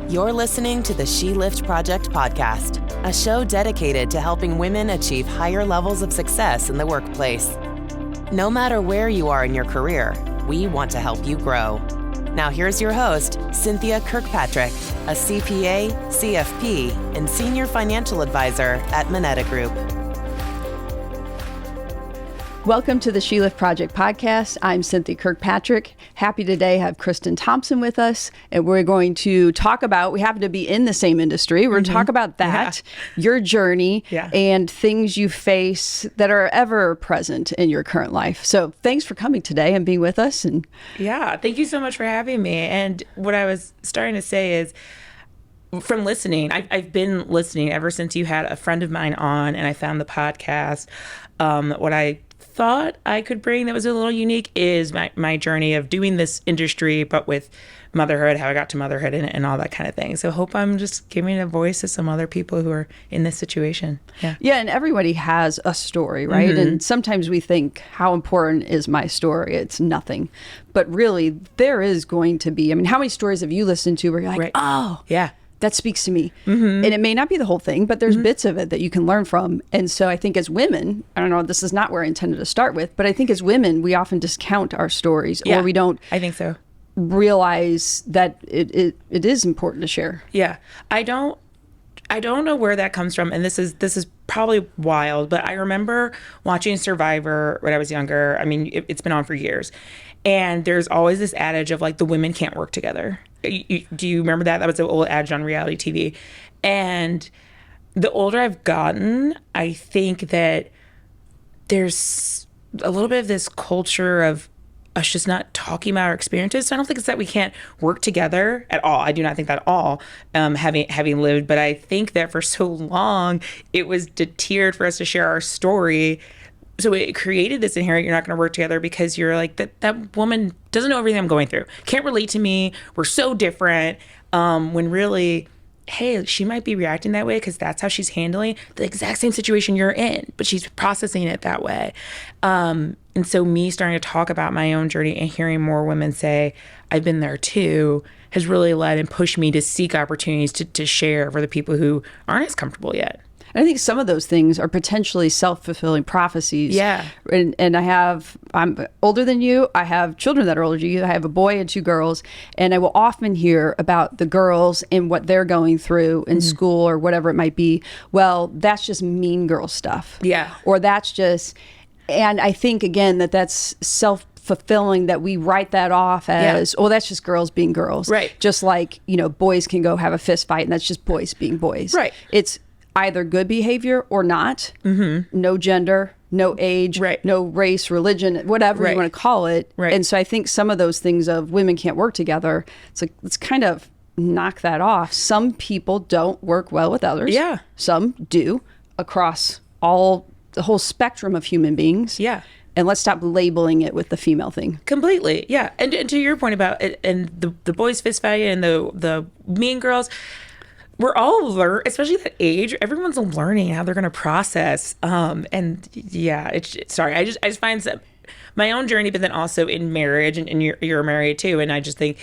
You're listening to the She Lift Project podcast, a show dedicated to helping women achieve higher levels of success in the workplace. No matter where you are in your career, we want to help you grow. Now here's your host, Cynthia Kirkpatrick, a CPA, CFP, and Senior Financial Advisor at Moneta Group. Welcome to the She Lift Project podcast. I'm Cynthia Kirkpatrick. Happy today to have Kristin Thompson with us, and we're going to talk about, we happen to be in the same industry, we're going to talk about that, your journey, and things you face that are ever present in your current life. So thanks for coming today and being with us. And yeah, thank you so much for having me. And what I was starting to say is, from listening, I've been listening ever since you had a friend of mine on and I found the podcast. What I thought I could bring that was a little unique is my journey of doing this industry, but with motherhood, how I got to motherhood and all that kind of thing. So hope I'm just giving a voice to some other people who are in this situation. Yeah, and everybody has a story, right? Mm-hmm. And sometimes we think, how important is my story? It's nothing. But really, there is going to be, I mean, how many stories have you listened to where you're like, oh, yeah, that speaks to me. Mm-hmm. And it may not be the whole thing, but there's bits of it that you can learn from. And so I think as women, I don't know, this is not where I intended to start with, but I think as women, we often discount our stories or we don't I think so. realize that it is important to share. Yeah. I don't know where that comes from. And this is probably wild, but I remember watching Survivor when I was younger. I mean, it's been on for years. And there's always this adage of like, the women can't work together. Do you remember that? That was an old adage on reality TV. And the older I've gotten, I think that there's a little bit of this culture of us just not talking about our experiences. So I don't think it's that we can't work together at all. I do not think that at all, having lived. But I think that for so long, it was deterred for us to share our story. So it created this inherent, you're not going to work together because you're like, that woman doesn't know everything I'm going through. Can't relate to me. We're so different. When really, hey, she might be reacting that way because that's how she's handling the exact same situation you're in, but she's processing it that way. And so me starting to talk about my own journey and hearing more women say, I've been there too, has really led and pushed me to seek opportunities to share for the people who aren't as comfortable yet. I think some of those things are potentially self-fulfilling prophecies. Yeah. And I'm older than you. I have children that are older than you. I have a boy and two girls. And I will often hear about the girls and what they're going through in school or whatever it might be. Well, that's just mean girl stuff. Yeah. Or that's just, and I think again that's self-fulfilling, that we write that off as, oh, that's just girls being girls. Right. Just like, boys can go have a fist fight and that's just boys being boys. Right. It's either good behavior or not. Mm-hmm. No gender, no age, no race, religion, whatever you want to call it. Right. And so I think some of those things of women can't work together, it's like, let's kind of knock that off. Some people don't work well with others. Yeah. Some do, across the whole spectrum of human beings. Yeah. And let's stop labeling it with the female thing. Completely. Yeah. And to your point about it, and the boys fist fight and the mean girls, we're all especially that age, everyone's learning how they're going to process. And yeah, I just find some, my own journey, but then also in marriage, and you're married too. And I just think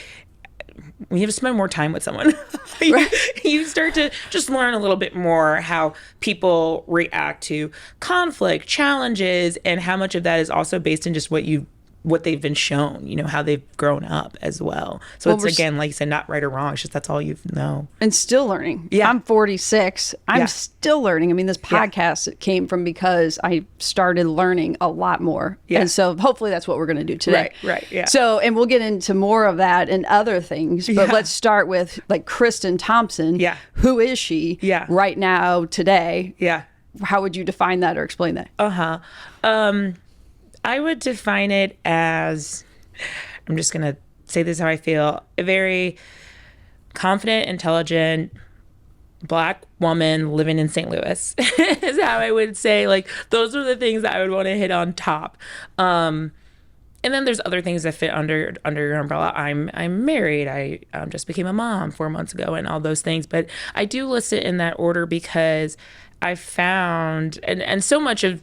when you have to spend more time with someone, you start to just learn a little bit more how people react to conflict, challenges, and how much of that is also based in just what they've been shown, how they've grown up as well. So it's, again, like you said, not right or wrong. It's just that's all you know. And still learning. Yeah. I'm 46. I'm still learning. I mean, this podcast came from because I started learning a lot more. Yeah. And so hopefully that's what we're going to do today. Right. Yeah. So, and we'll get into more of that and other things. But let's start with like Kristin Thompson. Yeah. Who is she right now, today? Yeah. How would you define that or explain that? I would define it as, I'm just going to say this how I feel, a very confident, intelligent Black woman living in St. Louis is how I would say, like, those are the things that I would want to hit on top. And then there's other things that fit under your umbrella. I'm married. I just became a mom 4 months ago and all those things. But I do list it in that order because I found, and so much of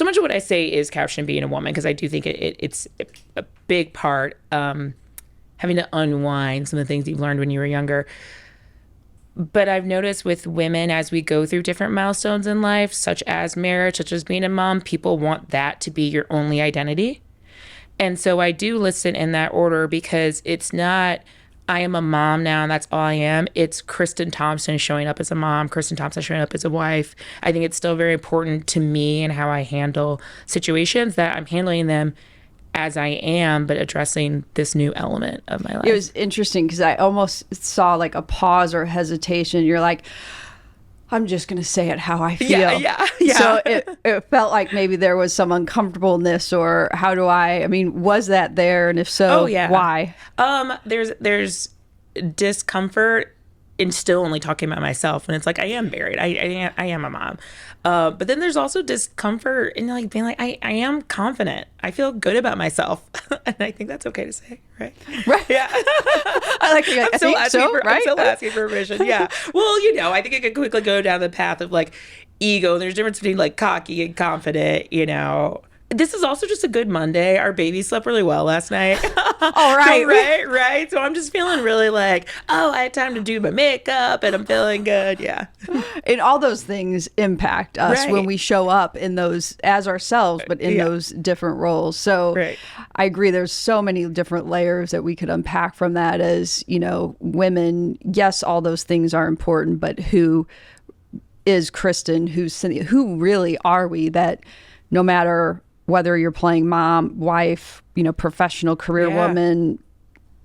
what I say is couched in being a woman, because I do think it's a big part, having to unwind some of the things you've learned when you were younger. But I've noticed with women, as we go through different milestones in life, such as marriage, such as being a mom, people want that to be your only identity. And so I do list it in that order because it's not, I am a mom now and that's all I am. It's Kristin Thompson showing up as a mom, Kristin Thompson showing up as a wife. I think it's still very important to me and how I handle situations, that I'm handling them as I am, but addressing this new element of my life. It was interesting because I almost saw like a pause or hesitation. You're like, I'm just going to say it how I feel. Yeah. So it felt like maybe there was some uncomfortableness, or how do I mean, was that there? And if so, why? There's discomfort in still only talking about myself. And it's like, I am married. I am a mom. But then there's also discomfort in like being like, I am confident. I feel good about myself. And I think that's okay to say, right? Right. Yeah. I like it. I'm still asking for permission. Yeah. Well, I think it could quickly go down the path of like ego. There's a difference between like cocky and confident, This is also just a good Monday. Our baby slept really well last night. All right. Right. So I'm just feeling really like, I had time to do my makeup and I'm feeling good. Yeah. And all those things impact us when we show up in those as ourselves, but in those different roles. So I agree. There's so many different layers that we could unpack from that as, women. Yes, all those things are important, but who is Kristin? Who's Cynthia? Who really are we, that no matter whether you're playing mom, wife, professional career woman,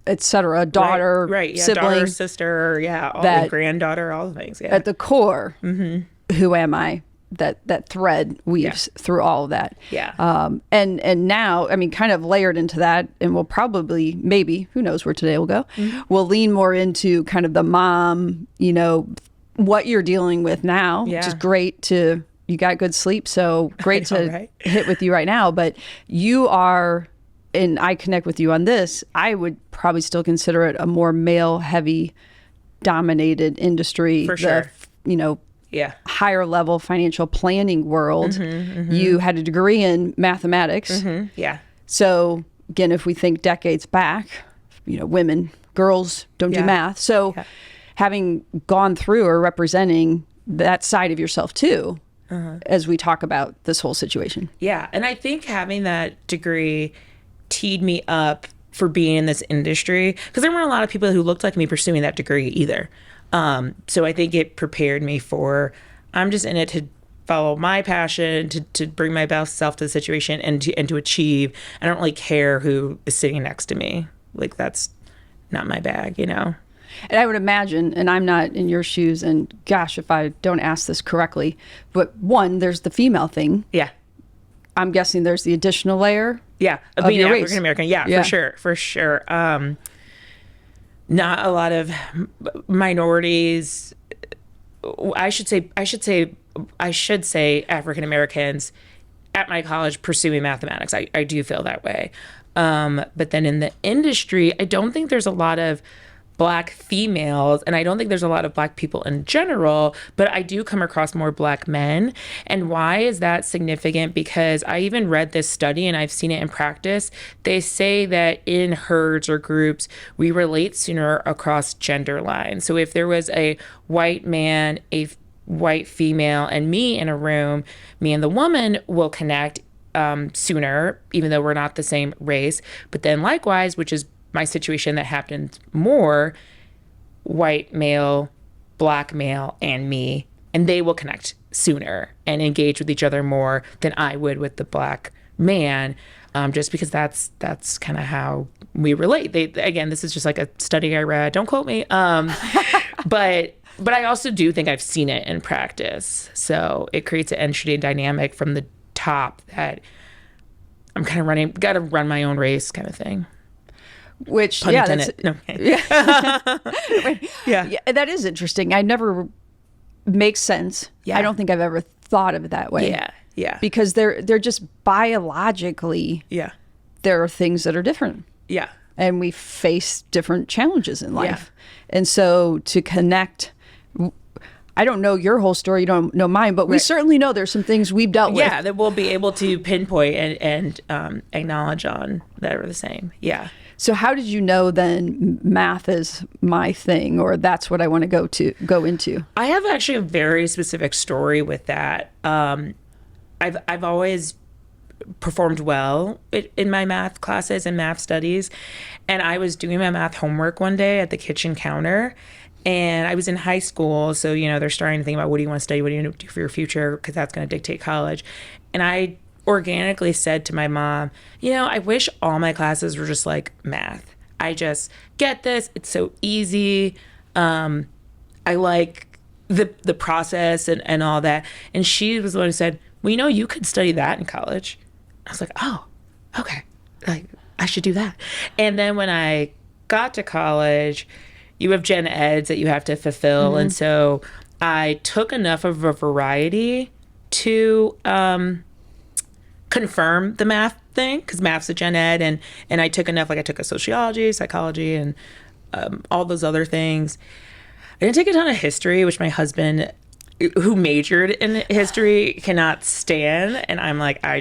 etc., daughter, sibling, daughter, sister, all the granddaughter, all the things. Yeah. At the core, who am I? That thread weaves through all of that. Yeah. And now, I mean, kind of layered into that, and we'll probably, maybe, who knows where today will go. We'll lean more into kind of the mom, what you're dealing with now, which is great you got good sleep, so great to hit with you right now. But you are, and I connect with you on this, I would probably still consider it a more male-heavy dominated industry. For sure. Higher level financial planning world. You had a degree in mathematics. Yeah. So again, if we think decades back, women, girls don't do math. So having gone through or representing that side of yourself too, as we talk about this whole situation. Yeah. And I think having that degree teed me up for being in this industry, because there weren't a lot of people who looked like me pursuing that degree either. So I think it prepared me for, I'm just in it to follow my passion, to bring my best self to the situation and to achieve. I don't really care who is sitting next to me. Like, that's not my bag, And I would imagine, and I'm not in your shoes, and gosh, if I don't ask this correctly, but one, there's the female thing. Yeah. I'm guessing there's the additional layer. Yeah. Of being African American. Yeah, for sure. Not a lot of minorities. I should say African Americans at my college pursuing mathematics. I do feel that way. But then in the industry, I don't think there's a lot of Black females, and I don't think there's a lot of Black people in general, but I do come across more Black men. And why is that significant? Because I even read this study and I've seen it in practice. They say that in herds or groups, we relate sooner across gender lines. So if there was a white man, a white female, and me in a room, me and the woman will connect sooner, even though we're not the same race. But then likewise, which is my situation that happened more, white male, Black male, and me, and they will connect sooner and engage with each other more than I would with the Black man, just because that's kind of how we relate. Again, this is just like a study I read. Don't quote me. But I also do think I've seen it in practice. So it creates an interesting dynamic from the top that I'm kind of got to run my own race kind of thing. Which, Pun intended. That is interesting. I never makes sense. Yeah. I don't think I've ever thought of it that way. Yeah. Because they're just biologically, there are things that are different. Yeah. And we face different challenges in life. And so to connect, I don't know your whole story, you don't know mine, but we certainly know there's some things we've dealt with. Yeah, that we'll be able to pinpoint and acknowledge on that are the same. Yeah. So how did you know then math is my thing, or that's what I want to go into? I have actually a very specific story with that. I've always performed well in my math classes and math studies. And I was doing my math homework one day at the kitchen counter, and I was in high school. So, they're starting to think about, what do you want to study? What do you want to do for your future? Because that's going to dictate college. And I organically said to my mom, I wish all my classes were just like math. I just get this. It's so easy. I like the process and all that. And she was the one who said, well, you could study that in college. I was like, oh, okay. Like, I should do that. And then when I got to college, you have gen eds that you have to fulfill. And so I took enough of a variety to confirm the math thing, because math's a gen ed. And I took enough, like I took a sociology, psychology, and all those other things. I didn't take a ton of history, which my husband, who majored in history, cannot stand. And I'm like, I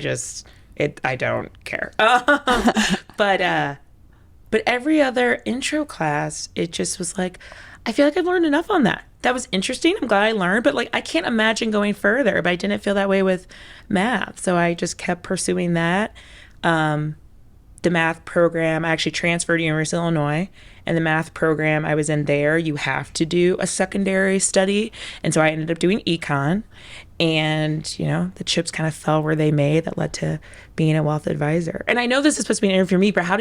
don't care. But every intro class, it just was like, I feel like I've learned enough on that. That was interesting. I'm glad I learned, but like, I can't imagine going further. But I didn't feel that way with math. So I just kept pursuing that. The math program, I actually transferred to University of Illinois, and the math program I was in there, you have to do a secondary study. And so I ended up doing econ, and, the chips kind of fell where they may. That led to being a wealth advisor. And I know this is supposed to be an interview for me, but what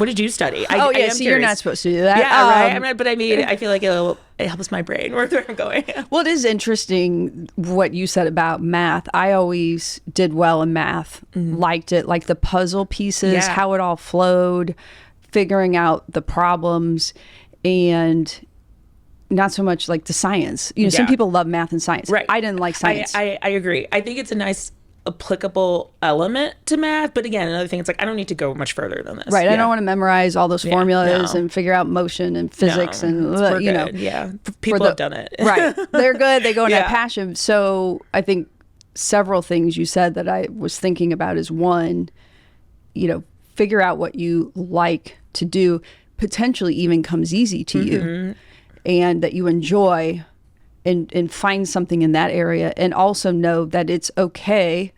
did you study? So you're not supposed to do that. Yeah, right. But I feel like it helps my brain where I'm going. Well, it is interesting what you said about math. I always did well in math, liked it, like the puzzle pieces, how it all flowed, figuring out the problems, and not so much like the science. Some people love math and science. Right. I didn't like science. I agree. I think it's a nice applicable element to math, but again, another thing, it's like I don't need to go much further than this. Right. I don't want to memorize all those formulas and figure out motion and physics people have done it. Right. They're good. They go in that passion. So I think several things you said that I was thinking about is, one, figure out what you like to do, potentially even comes easy to you, and that you enjoy, and find something in that area. And also know that it's okay,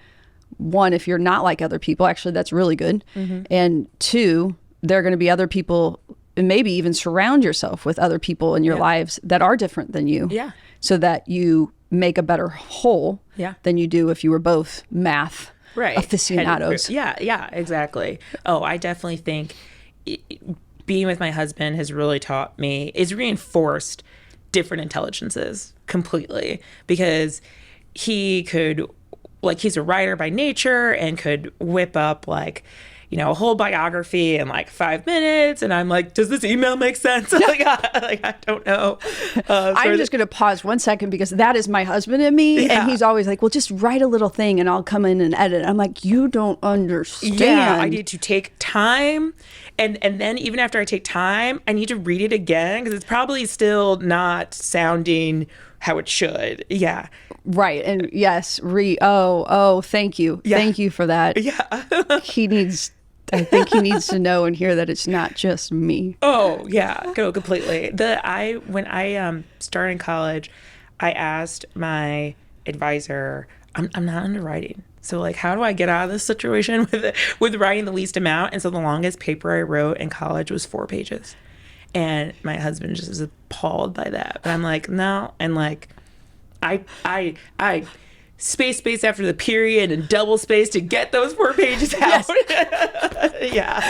one, if you're not like other people, actually that's really good. And two, there are going to be other people, and maybe even surround yourself with other people in your lives that are different than you, so that you make a better whole than you do if you were both math aficionados. Yeah, exactly. Oh, I definitely think being with my husband has really taught me, is reinforced different intelligences completely, because he could, like, he's a writer by nature and could whip up like, a whole biography in like 5 minutes, and I'm like, does this email make sense? I don't know. I'm just going to pause 1 second, because that is my husband and me, and he's always like, well, just write a little thing and I'll come in and edit. I'm like, you don't understand. Yeah, I need to take time, and then even after I take time, I need to read it again, because it's probably still not sounding how it should. Yeah. Right. And yes, thank you. Yeah. Thank you for that. Yeah. I think he needs to know and hear that it's not just me. Oh, yeah. Go completely. When I started in college, I asked my advisor, I'm not underwriting. So like, how do I get out of this situation with writing the least amount? And so the longest paper I wrote in college was 4 pages. And my husband just is appalled by that. But I'm like, no. And like, I space after the period and double space to get those 4 pages out. Yeah.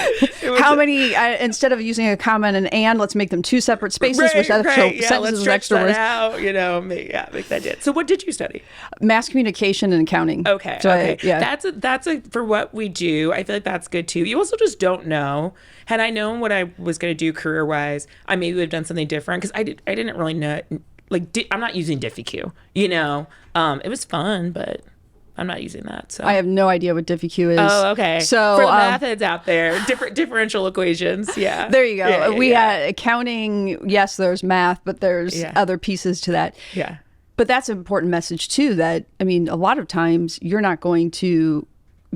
How many, instead of using a comma and let's make them 2 separate spaces with sentences let's with extra words. Out, make that did. So what did you study? Mass communication and accounting. Okay. So okay. That's for what we do. I feel like that's good too. You also just don't know. Had I known what I was going to do career-wise, I maybe would have done something different, because I didn't really know. Like, I'm not using DiffyQ, it was fun, but I'm not using that. So I have no idea what DiffyQ is. Oh, okay. So for the math heads out there, differential equations. Yeah. There you go. We had accounting. Yes, there's math, but there's other pieces to that. Yeah. But that's an important message too, that, a lot of times you're not going to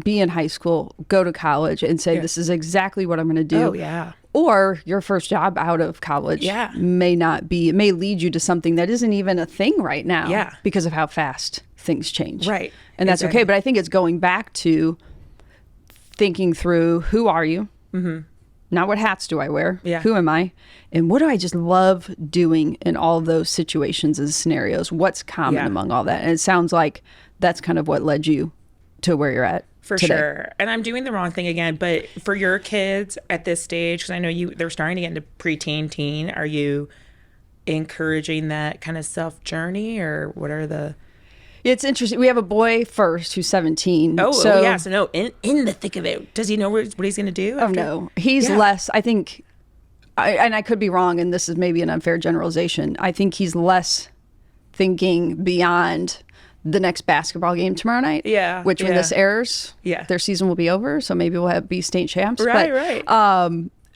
be in high school, go to college, and say, this is exactly what I'm going to do. Oh, yeah. Or your first job out of college may not be, it may lead you to something that isn't even a thing right now because of how fast things change. Right. And that's okay. But I think it's going back to thinking through, who are you? Mm-hmm. Not what hats do I wear? Yeah. Who am I? And what do I just love doing in all of those situations and scenarios? What's common among all that? And it sounds like that's kind of what led you to where you're at. For today. sure. And I'm doing the wrong thing again, but for your kids at this stage, because I know they're starting to get into preteen, teen, are you encouraging that kind of self journey, or what are the... It's interesting. We have a boy first who's 17. So no, in the thick of it, does he know what he's going to do? Oh, no. He's less, I think, and I could be wrong, and this is maybe an unfair generalization. I think he's less thinking beyond the next basketball game tomorrow night. Yeah. Which when this airs, their season will be over. So maybe we'll be state champs. Right.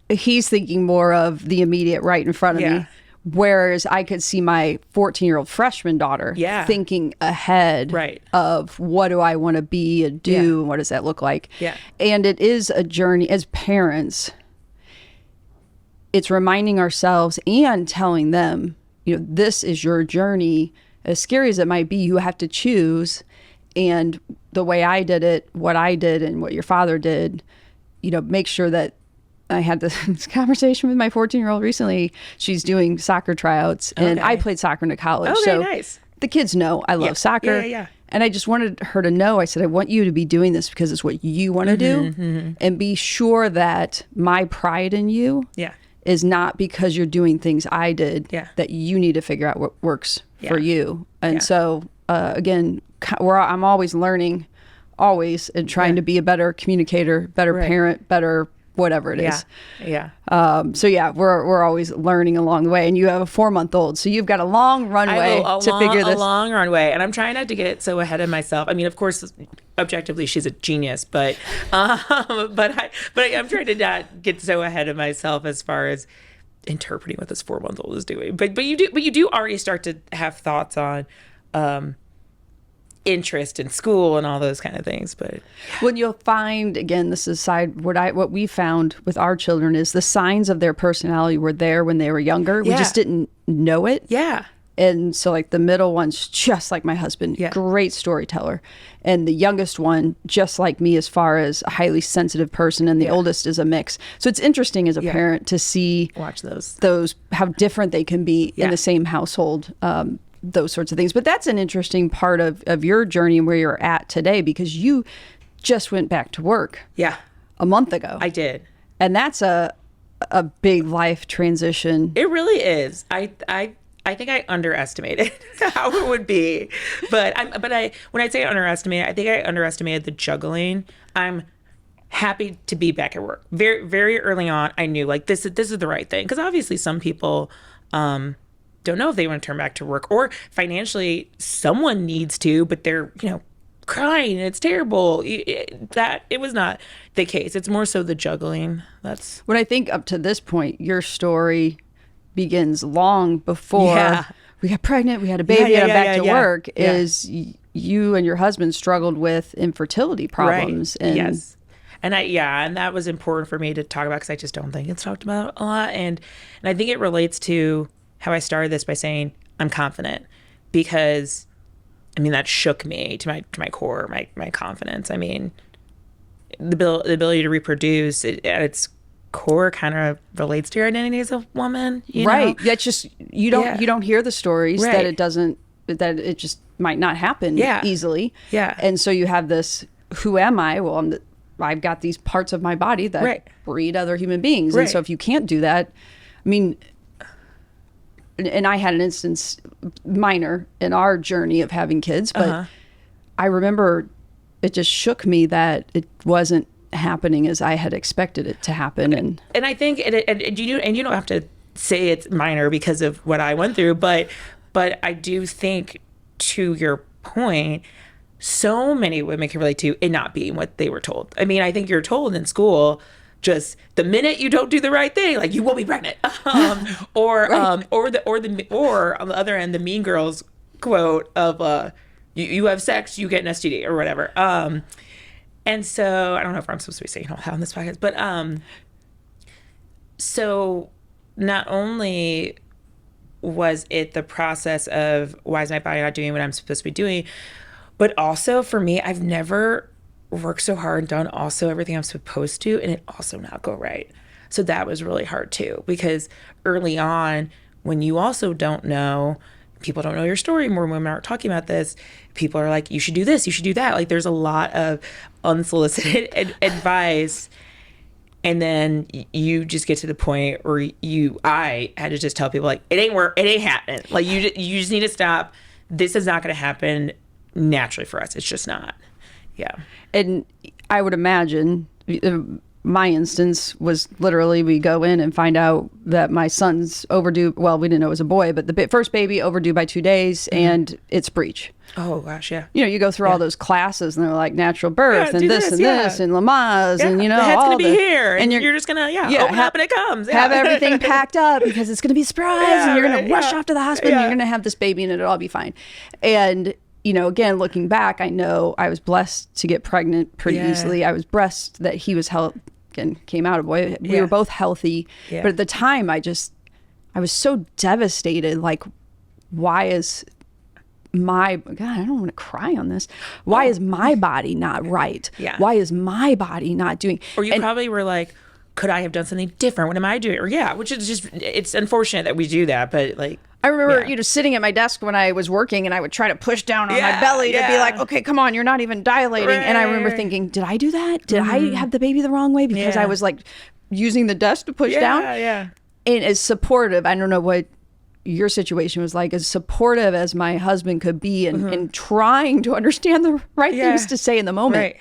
He's thinking more of the immediate right in front of me. Whereas I could see my 14-year-old freshman daughter thinking ahead of what do I want to be and do and what does that look like. Yeah. And it is a journey as parents. It's reminding ourselves and telling them, this is your journey. As scary as it might be, you have to choose. And the way I did it, what I did and what your father did, make sure that I had this conversation with my 14-year-old recently. She's doing soccer tryouts, and I played soccer into college. Okay, so nice. The kids know I love soccer. Yeah. And I just wanted her to know, I said, I want you to be doing this because it's what you want to do. And be sure that my pride in you is not because you're doing things I did, that you need to figure out what works for you. And so, again, I'm always learning, and trying to be a better communicator, better parent, better whatever it is. We're always learning along the way. And you have a 4-month-old, so you've got a long runway to figure this. A long runway, and I'm trying not to get so ahead of myself. I mean, of course, objectively, she's a genius, but I'm trying to not get so ahead of myself as far as interpreting what this 4-month-old is doing. But you do already start to have thoughts on interest in school and all those kind of things. But when you'll find, again, this is what we found with our children is the signs of their personality were there when they were younger. We just didn't know it. And so like the middle one's just like my husband, great storyteller. And the youngest one, just like me as far as a highly sensitive person, and the oldest is a mix. So it's interesting as a parent to watch those how different they can be in the same household. Those sorts of things. But that's an interesting part of your journey and where you're at today, because you just went back to work a month ago. I did. And that's a big life transition. It really is. I think I underestimated how it would be. But when I say underestimated, I think I underestimated the juggling. I'm happy to be back at work. Very, very early on, I knew like this is the right thing, because obviously some people don't know if they want to turn back to work, or financially someone needs to, but they're crying and it's terrible. That it was not the case. It's more so the juggling. That's when I think up to this point, your story begins long before we got pregnant, we had a baby, and I'm back to work. Is you and your husband struggled with infertility problems, and and that was important for me to talk about, because I just don't think it's talked about a lot, and I think it relates to how I started this by saying I'm confident, because that shook me to my core, my confidence. I mean, the ability to reproduce at its core kind of relates to your identity as a woman, right? That's just you don't hear the stories that it just might not happen easily. And so you have this, who am I? Well, I've got these parts of my body that breed other human beings, and so if you can't do that, and I had an instance, minor, in our journey of having kids, but I remember it just shook me that it wasn't happening as I had expected it to happen. And I think, and you don't have to say it's minor because of what I went through, but I do think, to your point, so many women can relate to it not being what they were told. I think you're told in school, just the minute you don't do the right thing, like you will be pregnant, or on the other end, the Mean Girls quote of you have sex, you get an STD or whatever. And so I don't know if I'm supposed to be saying all that on this podcast, but so not only was it the process of why is my body not doing what I'm supposed to be doing, but also for me, I've never worked so hard and done also everything I'm supposed to, and it also not go right. So that was really hard too, because early on, when you also don't know, people don't know your story, more women aren't talking about this, people are like, you should do this, you should do that. Like there's a lot of unsolicited advice. And then you just get to the point where I had to just tell people like, it ain't happening. Like you just need to stop. This is not going to happen naturally for us. It's just not. Yeah. And I would imagine my instance was literally we go in and find out that my son's overdue. Well, we didn't know it was a boy, but the first baby overdue by 2 days and it's breech. Oh gosh, yeah. You know, you go through all those classes and they're like natural birth and this and this and Lamaze and you know, the head's all gonna be here and you're just gonna open up and it comes. Have everything packed up because it's gonna be a surprise and you're gonna rush off to the hospital and you're gonna have this baby and it'll all be fine. And you know, again, looking back, I know I was blessed to get pregnant pretty easily. I was blessed that he was came out a boy. We were both healthy. Yeah. But at the time, I was so devastated. Like, why is God, I don't want to cry on this. Why is my body not right? Yeah. Why is my body not doing? Or you probably were like, could I have done something different? What am I doing? Or which is just, it's unfortunate that we do that, but like. I remember, you know, sitting at my desk when I was working and I would try to push down on my belly to be like, okay, come on, you're not even dilating. Right. And I remember thinking, did I do that? Did I have the baby the wrong way? Because I was like using the desk to push down. Yeah. And as supportive, I don't know what your situation was like, as supportive as my husband could be and trying to understand the right things to say in the moment,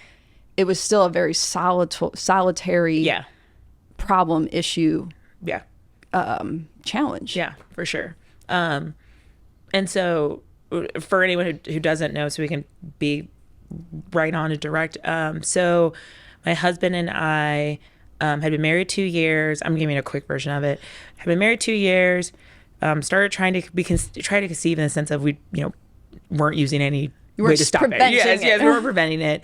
it was still a very solitary problem, issue, challenge. Yeah, for sure. And so for anyone who doesn't know, so we can be right on and direct. So my husband and I had been married 2 years. I'm giving a quick version of it. Had been married 2 years. Started trying to conceive in the sense of we, you know, weren't using any way to stop it. Yes, we weren't preventing it.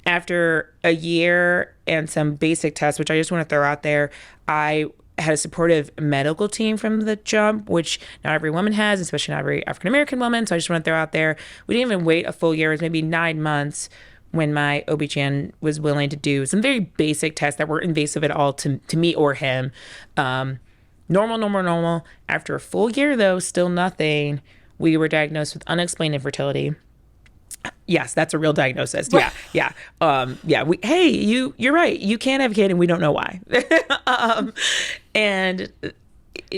After a year and some basic tests, which I just want to throw out there, I had a supportive medical team from the jump, which not every woman has, especially not every African-American woman. So I just want to throw out there, we didn't even wait a full year. It was maybe 9 months when my OB-GYN was willing to do some very basic tests that weren't invasive at all to me or him. Normal. After a full year, though, still nothing. We were diagnosed with unexplained infertility. Yes, that's a real diagnosis. Yeah. You're right. You can have a kid and we don't know why. And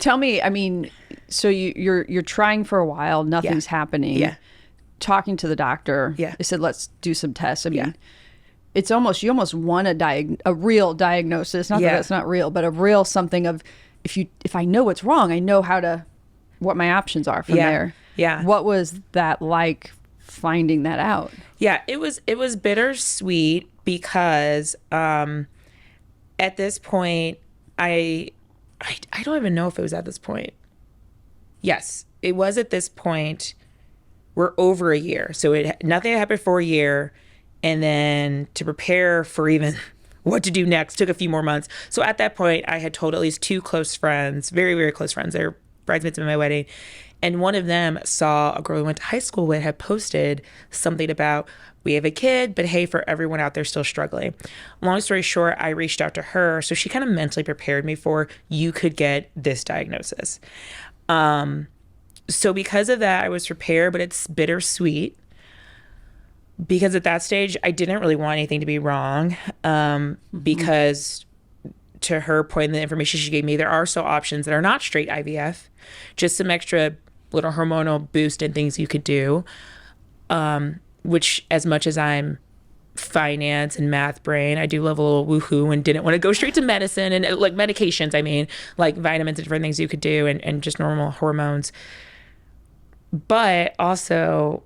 tell me, I mean, so you're trying for a while, nothing's happening. Yeah. Talking to the doctor. Yeah. They said, let's do some tests. I mean, it's almost, you almost want a real diagnosis. Not that it's not real, but a real something of, if I know what's wrong, I know what my options are from there. Yeah. What was that like finding that out? Yeah, it was bittersweet because at this point, I don't even know if it was at this point. Yes, it was at this point. We're over a year. So nothing had happened for a year. And then to prepare for even what to do next took a few more months. So at that point, I had told at least 2 close friends, very, very close friends. They were bridesmaids at my wedding. And one of them saw a girl we went to high school with had posted something about, we have a kid, but hey, for everyone out there still struggling. Long story short, I reached out to her. So she kind of mentally prepared me for, you could get this diagnosis. So because of that, I was prepared, but it's bittersweet. Because at that stage, I didn't really want anything to be wrong. Because to her point, the information she gave me, there are still options that are not straight IVF, just some extra little hormonal boost and things you could do. Which, as much as I'm finance and math brain, I do love a little woohoo and didn't want to go straight to medicine and like medications. I mean, like vitamins and different things you could do and just normal hormones. But also,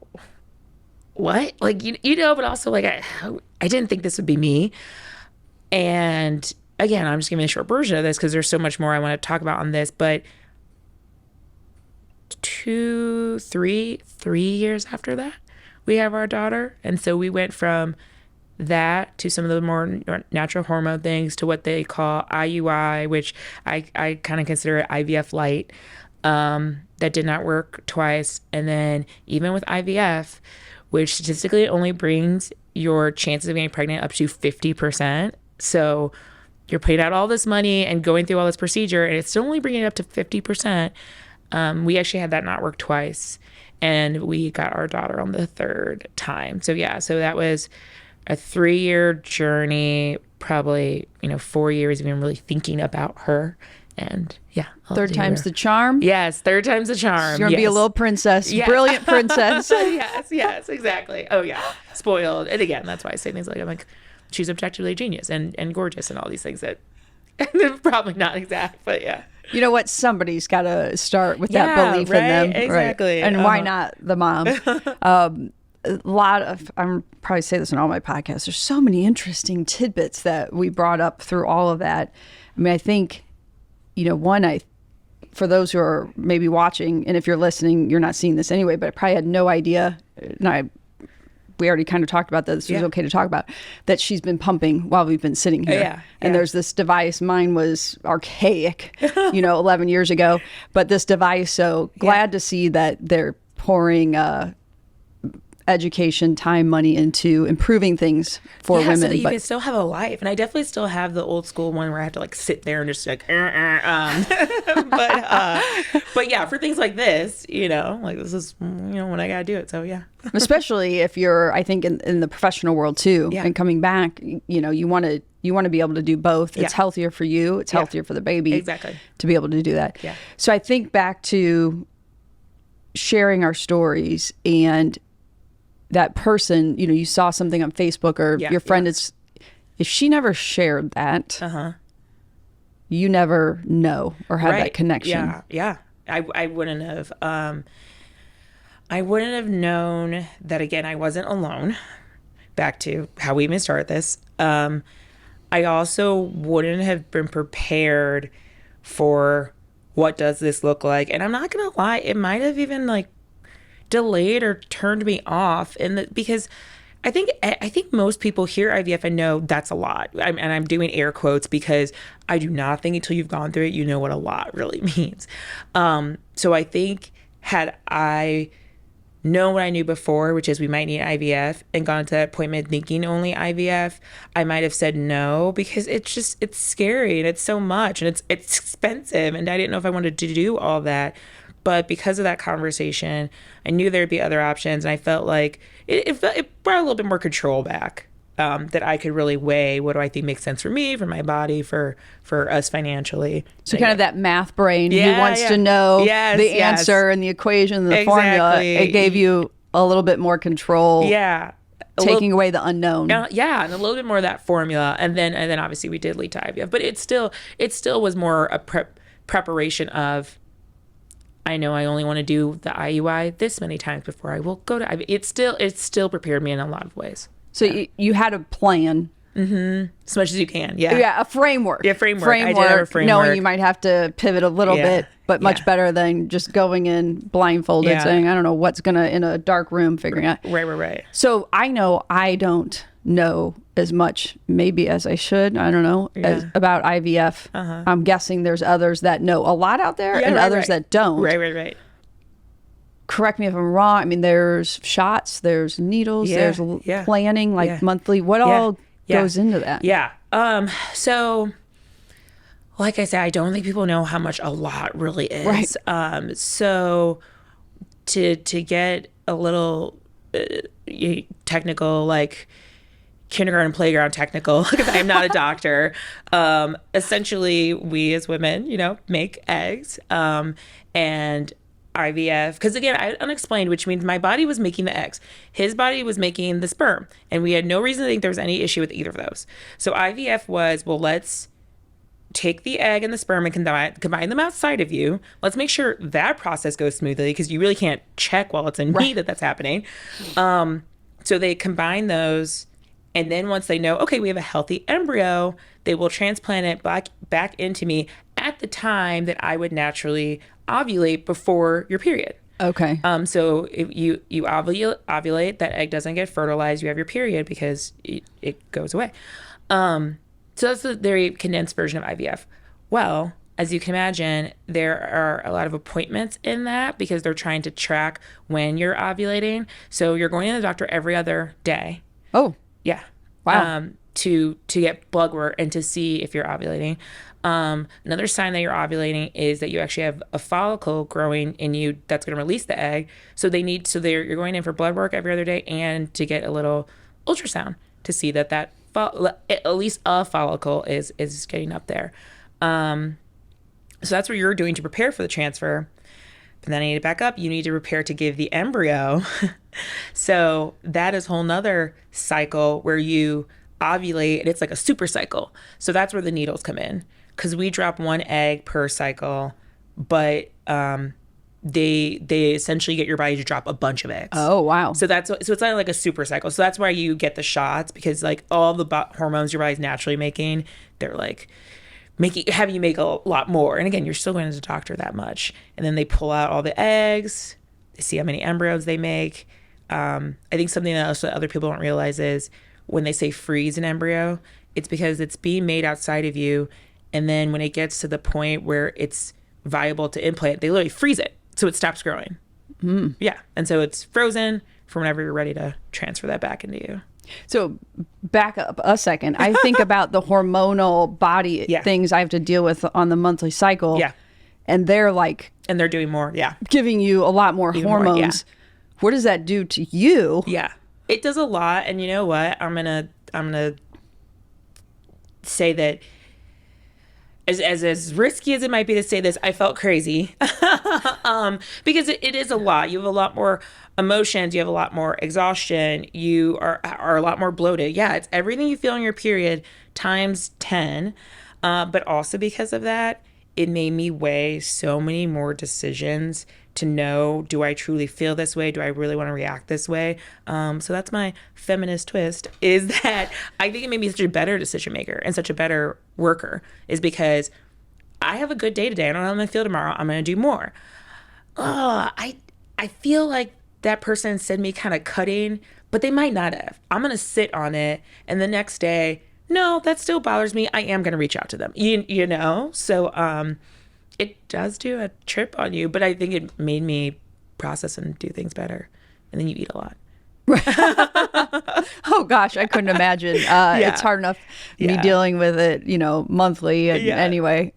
what? Like, you know, but also like, I didn't think this would be me. And again, I'm just giving a short version of this because there's so much more I want to talk about on this, but 3 years after that, we have our daughter. And so we went from that to some of the more natural hormone things to what they call IUI, which I kind of consider IVF light, that did not work twice. And then even with IVF, which statistically only brings your chances of getting pregnant up to 50%. So you're paying out all this money and going through all this procedure, and it's still only bringing it up to 50%. We actually had that not work twice, and we got our daughter on the third time. So yeah, so that was a 3-year journey, probably, 4 years of even really thinking about her. And yeah. Third time's the charm? Yes, third time's the charm. You're going to be a little princess, brilliant princess. yes, exactly. Oh yeah, spoiled. And again, that's why I say things like, I'm like, she's objectively genius and gorgeous and all these things that probably not exact, but yeah. You know what? Somebody's got to start with that belief in them. Exactly. Right? And why not the mom? I'm probably say this in all my podcasts, there's so many interesting tidbits that we brought up through all of that. I mean, I think, for those who are maybe watching, and if you're listening, you're not seeing this anyway, but I probably had no idea, we already kind of talked about that. This was okay to talk about, that she's been pumping while we've been sitting here. And there's this device. Mine was archaic, 11 years ago. But this device, so glad to see that they're pouring education, time, money into improving things for women. So that you can still have a life. And I definitely still have the old school one where I have to sit there and just but yeah, for things like this, this is, when I got to do it. So yeah. Especially if you're, I think in the professional world too, and coming back, you want to be able to do both. It's healthier for you. It's healthier for the baby. Exactly. To be able to do that. Yeah. So I think back to sharing our stories, and that person, you saw something on Facebook, or your friend is, if she never shared that, you never know or have that connection. Yeah. I wouldn't have. I wouldn't have known that. Again, I wasn't alone. Back to how we even started this. I also wouldn't have been prepared for what does this look like. And I'm not gonna lie, it might have even delayed or turned me off, because I think most people hear IVF and know that's a lot. And I'm doing air quotes because I do not think until you've gone through it, you know what a lot really means. So I think had I known what I knew before, which is we might need IVF, and gone to that appointment thinking only IVF, I might have said no, because it's scary and it's so much and it's expensive, and I didn't know if I wanted to do all that. But because of that conversation, I knew there'd be other options, and I felt like it brought a little bit more control back, that I could really weigh what do I think makes sense for me, for my body, for us financially. So kind of that math brain who wants to know the answer and the equation and the formula. It gave you a little bit more control. Yeah. Taking away the unknown. And a little bit more of that formula. And then obviously we did lead to IVF. But it still was more a preparation of, I know I only want to do the IUI this many times before I will go to IVF. It still prepared me in a lot of ways. So you had a plan. Mm-hmm. As much as you can. Yeah. Yeah. A framework. Yeah. Framework. I did have a framework. Knowing you might have to pivot a little bit, but much better than just going in blindfolded saying, I don't know what's in a dark room figuring out. Right. So I know I don't know as much maybe as I should, I don't know, about IVF. I'm guessing there's others that know a lot out there and others that don't. Right. Correct me if I'm wrong. I mean, there's shots, there's needles, there's planning, monthly. What all goes into that? Yeah. So like I said, I don't think people know how much a lot really is. Right. So to get a little technical, kindergarten playground technical, because I'm not a doctor. Essentially, we as women, make eggs, and IVF, because again, I unexplained, which means my body was making the eggs. His body was making the sperm, and we had no reason to think there was any issue with either of those. So IVF was, well, let's take the egg and the sperm and combine them outside of you. Let's make sure that process goes smoothly, because you really can't check while it's in me that's happening. So they combine those. And then once they know, okay, we have a healthy embryo, they will transplant it back into me at the time that I would naturally ovulate before your period. Okay. So if you ovulate, that egg doesn't get fertilized. You have your period because it goes away. So that's the very condensed version of IVF. Well, as you can imagine, there are a lot of appointments in that because they're trying to track when you're ovulating. So you're going to the doctor every other day. Oh. Yeah. Wow. To get blood work and to see if you're ovulating. Another sign that you're ovulating is that you actually have a follicle growing in you that's going to release the egg. So you're going in for blood work every other day and to get a little ultrasound to see that at least a follicle is getting up there. So that's what you're doing to prepare for the transfer. But then I need to back up. You need to prepare to give the embryo. So that is a whole nother cycle where you ovulate, and it's like a super cycle. So that's where the needles come in, because we drop one egg per cycle, but they essentially get your body to drop a bunch of eggs. Oh, wow. So it's not like a super cycle. So that's why you get the shots, because like all the hormones your body's naturally making, they're like having you make a lot more. And again, you're still going to the doctor that much. And then they pull out all the eggs. They see how many embryos they make. I think something else that other people don't realize is when they say freeze an embryo, it's because it's being made outside of you. And then when it gets to the point where it's viable to implant, they literally freeze it. So it stops growing. Mm. Yeah. And so it's frozen for whenever you're ready to transfer that back into you. So back up a second. I think about the hormonal body things I have to deal with on the monthly cycle. Yeah. And they're like... And they're doing more. Yeah. Giving you a lot more hormones. More, what does that do to you? Yeah. It does a lot. And you know what? I'm gonna say that as risky as it might be to say this, I felt crazy. Because it is a lot. You have a lot more emotions, you have a lot more exhaustion, you are a lot more bloated. Yeah, it's everything you feel in your period times 10. But also because of that, it made me weigh so many more decisions to know, do I truly feel this way? Do I really want to react this way? So that's my feminist twist, is that I think it made me such a better decision maker and such a better worker, is because I have a good day today. I don't know how I'm going to feel tomorrow. I'm going to do more. I feel like that person said me kind of cutting, but they might not have. I'm going to sit on it. And the next day, no, that still bothers me. I am going to reach out to them, you know? So it does do a trip on you, but I think it made me process and do things better. And then you eat a lot. Oh gosh, I couldn't imagine. It's hard enough me dealing with it, monthly and anyway,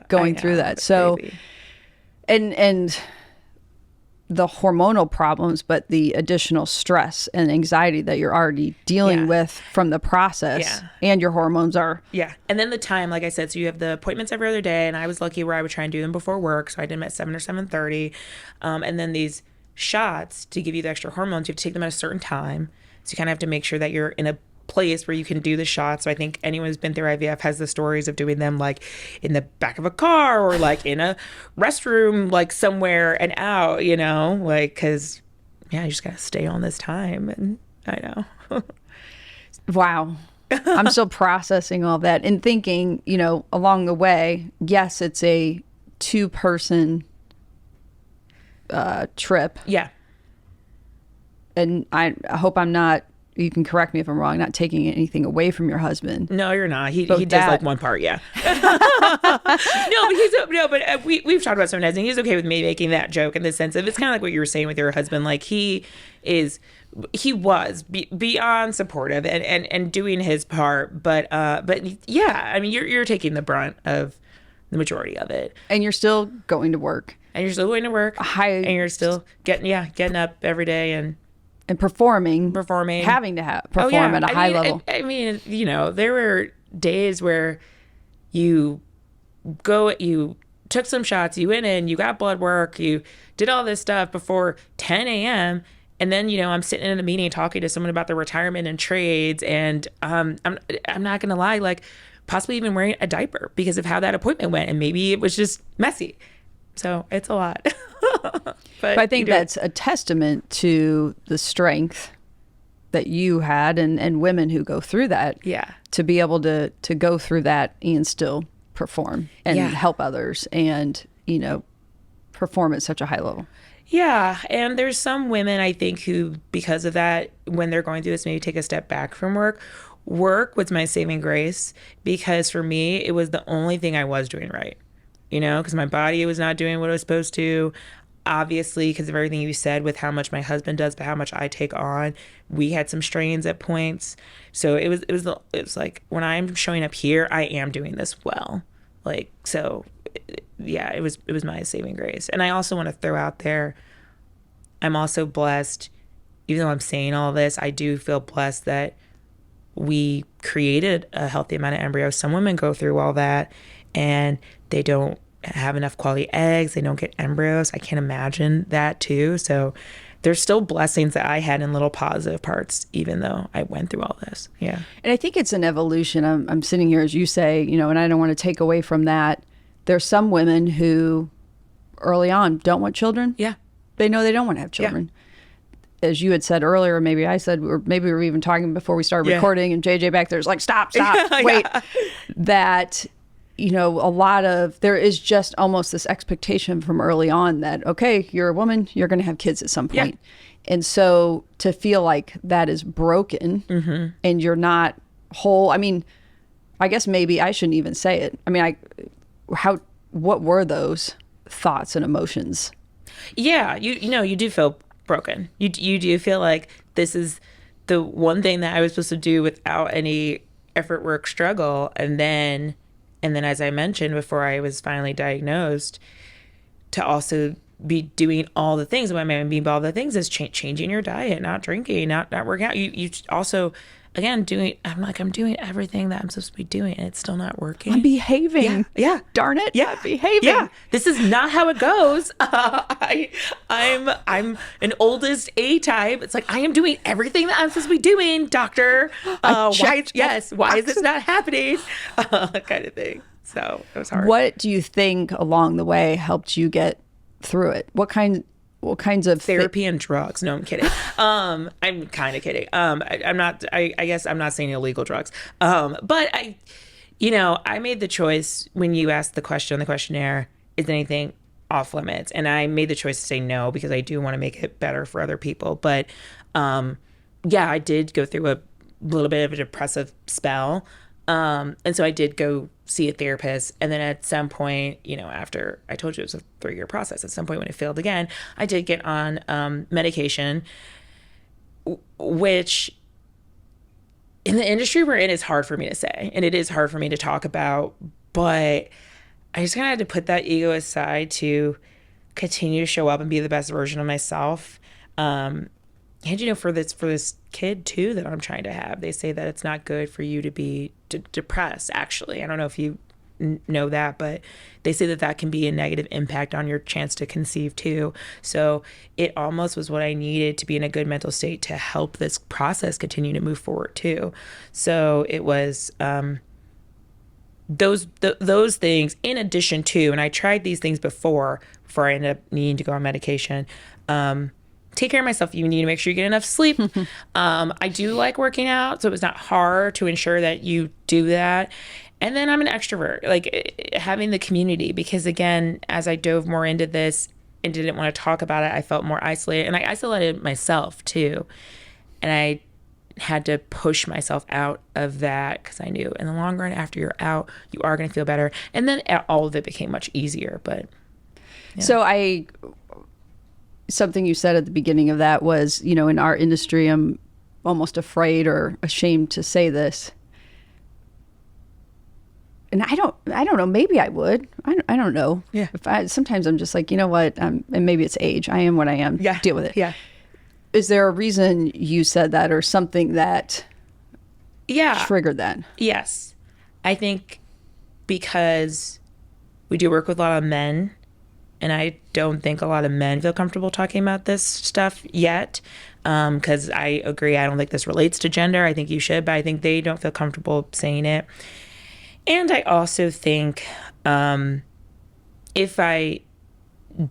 going through that. So, crazy. and the hormonal problems, but the additional stress and anxiety that you're already dealing with from the process and your hormones are. Yeah. And then the time, like I said, so you have the appointments every other day, and I was lucky where I would try and do them before work. So I did them at 7 or 7:30. And then these shots to give you the extra hormones, you have to take them at a certain time. So you kind of have to make sure that you're in a place where you can do the shots. So I think anyone who's been through IVF has the stories of doing them like in the back of a car or like in a restroom, like somewhere and out, like, because you just got to stay on this time. And I know. Wow. I'm still processing all that and thinking, along the way, yes, it's a 2-person trip. Yeah. And I hope I'm not, you can correct me if I'm wrong, not taking anything away from your husband. No, you're not. He does like one part, yeah. But we've talked about sometimes, and he's okay with me making that joke in the sense of, it's kind of like what you were saying with your husband. Like he was beyond supportive and doing his part, but yeah, I mean, you're taking the brunt of the majority of it, and you're still going to work, and you're still getting up every day and performing, having to perform at a high level. I mean, there were days where you took some shots, you went in, you got blood work, you did all this stuff before 10 a.m. And then, I'm sitting in a meeting talking to someone about their retirement and trades. And I'm not going to lie, like possibly even wearing a diaper because of how that appointment went. And maybe it was just messy. So it's a lot. But I think that's a testament to the strength that you had and women who go through that. Yeah. To be able to go through that and still perform and help others and, perform at such a high level. Yeah. And there's some women, I think, who, because of that, when they're going through this, maybe take a step back from work. Work was my saving grace, because for me, it was the only thing I was doing right, because my body was not doing what it was supposed to. Obviously, because of everything you said with how much my husband does, but how much I take on, we had some strains at points. So it was like, when I'm showing up here, I am doing this well. Like, so yeah, it was my saving grace. And I also want to throw out there, I'm also blessed, even though I'm saying all this, I do feel blessed that we created a healthy amount of embryos. Some women go through all that and they don't have enough quality eggs. They don't get embryos. I can't imagine that too. So there's still blessings that I had in little positive parts, even though I went through all this. Yeah. And I think it's an evolution. I'm sitting here, as you say, and I don't want to take away from that. There's some women who early on don't want children. Yeah. They know they don't want to have children. Yeah. As you had said earlier, maybe I said, or maybe we were even talking before we started recording, and JJ back there's like, stop, wait. That, there is just almost this expectation from early on that, okay, you're a woman, you're going to have kids at some point. Yeah. And so to feel like that is broken and you're not whole, I mean, I guess maybe I shouldn't even say it. I mean, what were those thoughts and emotions? Yeah, you do feel broken. You do feel like this is the one thing that I was supposed to do without any effort, work, struggle, and then as I mentioned before I was finally diagnosed, to also be doing all the things. What I mean by all the things is changing your diet, not drinking, not working out. You also, again, I'm doing everything that I'm supposed to be doing, and it's still not working. I'm behaving. Yeah. Darn it. Yeah. I'm behaving. Yeah. This is not how it goes. I'm an oldest A type. It's like, I am doing everything that I'm supposed to be doing, doctor. Why is this not happening? Kind of thing. So it was hard. What do you think along the way helped you get through it? What kinds of therapy and drugs? No, I'm kidding. I'm kind of kidding. I'm not. I guess I'm not saying illegal drugs. But I made the choice when you asked the question on the questionnaire, is anything off limits? And I made the choice to say no, because I do want to make it better for other people. But I did go through a little bit of a depressive spell. And so I did go see a therapist. And then at some point, after I told you it was a 3-year process, at some point when it failed again, I did get on medication, which in the industry we're in is hard for me to say. And it is hard for me to talk about. But I just kind of had to put that ego aside to continue to show up and be the best version of myself. And for this kid too that I'm trying to have, they say that it's not good for you to be depressed. Actually, I don't know if you know that, but they say that can be a negative impact on your chance to conceive too. So it almost was what I needed to be in a good mental state to help this process continue to move forward too. So it was those things in addition to, and I tried these things before I ended up needing to go on medication. Take care of myself. You need to make sure you get enough sleep. I do like working out, so it was not hard to ensure that you do that. And then I'm an extrovert, like having the community, because again, as I dove more into this and didn't want to talk about it, I felt more isolated, and I isolated myself too. And I had to push myself out of that, because I knew in the long run, after you're out, you are going to feel better. And then all of it became much easier. But yeah. So something you said at the beginning of that was, in our industry, I'm almost afraid or ashamed to say this. And I don't know, maybe I would. I don't know. Yeah. Sometimes I'm just like, you know what? And maybe it's age. I am what I am. Yeah. Deal with it. Yeah. Is there a reason you said that, or something that triggered that? Yes. I think because we do work with a lot of men, and I don't think a lot of men feel comfortable talking about this stuff yet, because I agree, I don't think this relates to gender. I think you should, but I think they don't feel comfortable saying it. And I also think if I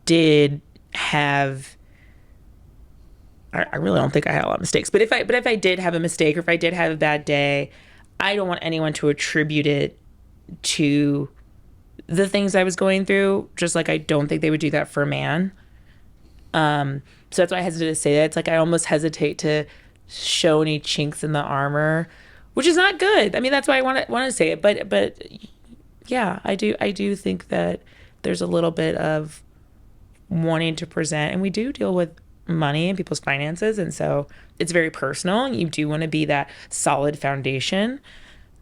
did have, I really don't think I had a lot of mistakes, but if I did have a mistake, or if I did have a bad day, I don't want anyone to attribute it to the things I was going through, just like I don't think they would do that for a man. So that's why I hesitate to say that. It's like I almost hesitate to show any chinks in the armor, which is not good. I mean, that's why I want to say it. But yeah, I do think that there's a little bit of wanting to present, and we do deal with money and people's finances, and so it's very personal. You do want to be that solid foundation.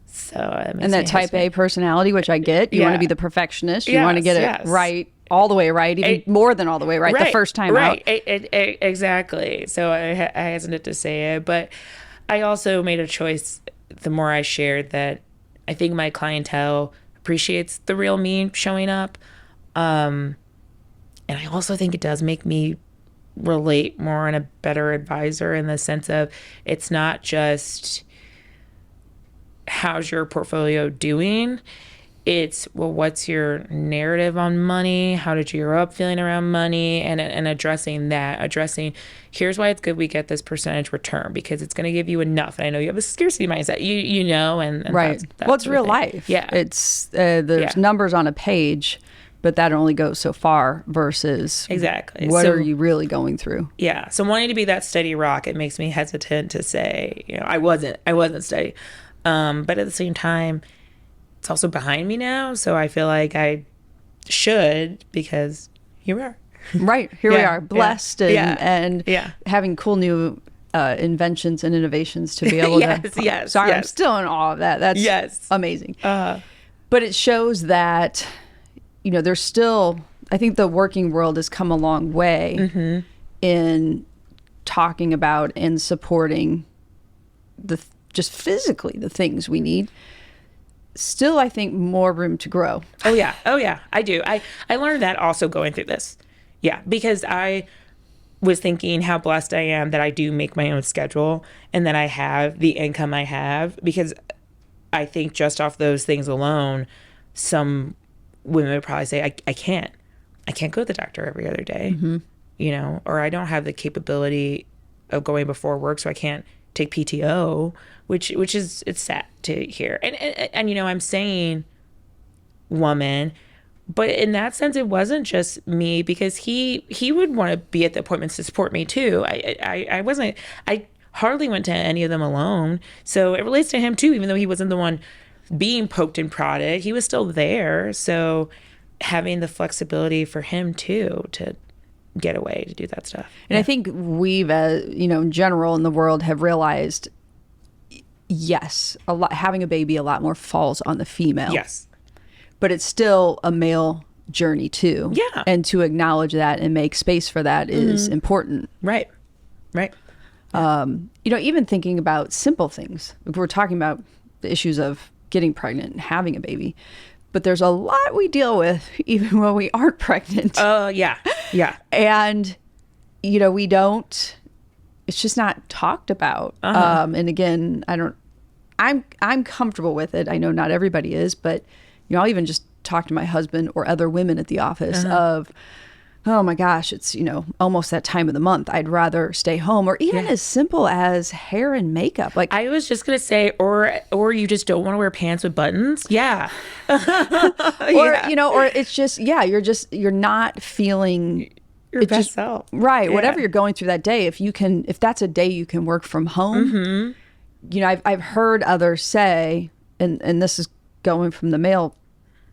So and that type A personality, which I get. You want to be the perfectionist. You want to get it right. All the way right, even more than all the way right, the first time out. Exactly. So I hesitate to say it, but I also made a choice the more I shared that I think my clientele appreciates the real me showing up. And I also think it does make me relate more and a better advisor in the sense of it's not just how's your portfolio doing. It's, well, what's your narrative on money? How did you grow up feeling around money? And addressing here's why it's good we get this percentage return, because it's going to give you enough. And I know you have a scarcity mindset, you know, and right. Well, it's real life. Yeah. It's, there's numbers on a page, but that only goes so far versus exactly what are you really going through? Yeah. So wanting to be that steady rock, it makes me hesitant to say, I wasn't steady. But at the same time, it's also behind me now, so I feel like I should, because here we are. Right, here we are, blessed and having cool new inventions and innovations to be able to. Sorry, I'm still in awe of that. That's amazing. But it shows that, there's still, I think the working world has come a long way in talking about and supporting just physically the things we need. Still, I think more room to grow. Oh yeah, I do. I learned that also going through this. Yeah, because I was thinking how blessed I am that I do make my own schedule and that I have the income I have, because I think just off those things alone, some women would probably say, I can't go to the doctor every other day, or I don't have the capability of going before work, so I can't take PTO, which is, it's sad to hear. And I'm saying woman, but in that sense, it wasn't just me, because he would want to be at the appointments to support me too. I hardly went to any of them alone. So it relates to him too, even though he wasn't the one being poked and prodded, he was still there. So having the flexibility for him too, to get away to do that stuff. And I think we've, in general in the world, have realized, yes, having a baby a lot more falls on the female. Yes. But it's still a male journey too. Yeah. And to acknowledge that and make space for that is important. Right. Even thinking about simple things. We're talking about the issues of getting pregnant and having a baby. But there's a lot we deal with even when we aren't pregnant. Yeah. And, we don't, it's just not talked about. And again, I'm comfortable with it. I know not everybody is, but, I'll even just talk to my husband or other women at the office of, oh my gosh, it's, almost that time of the month. I'd rather stay home, or even as simple as hair and makeup. Like I was just going to say, or you just don't want to wear pants with buttons. Yeah. Or it's just, you're not feeling your best self. Right. Yeah. Whatever you're going through that day, if that's a day you can work from home, I've heard others say, and this is going from the male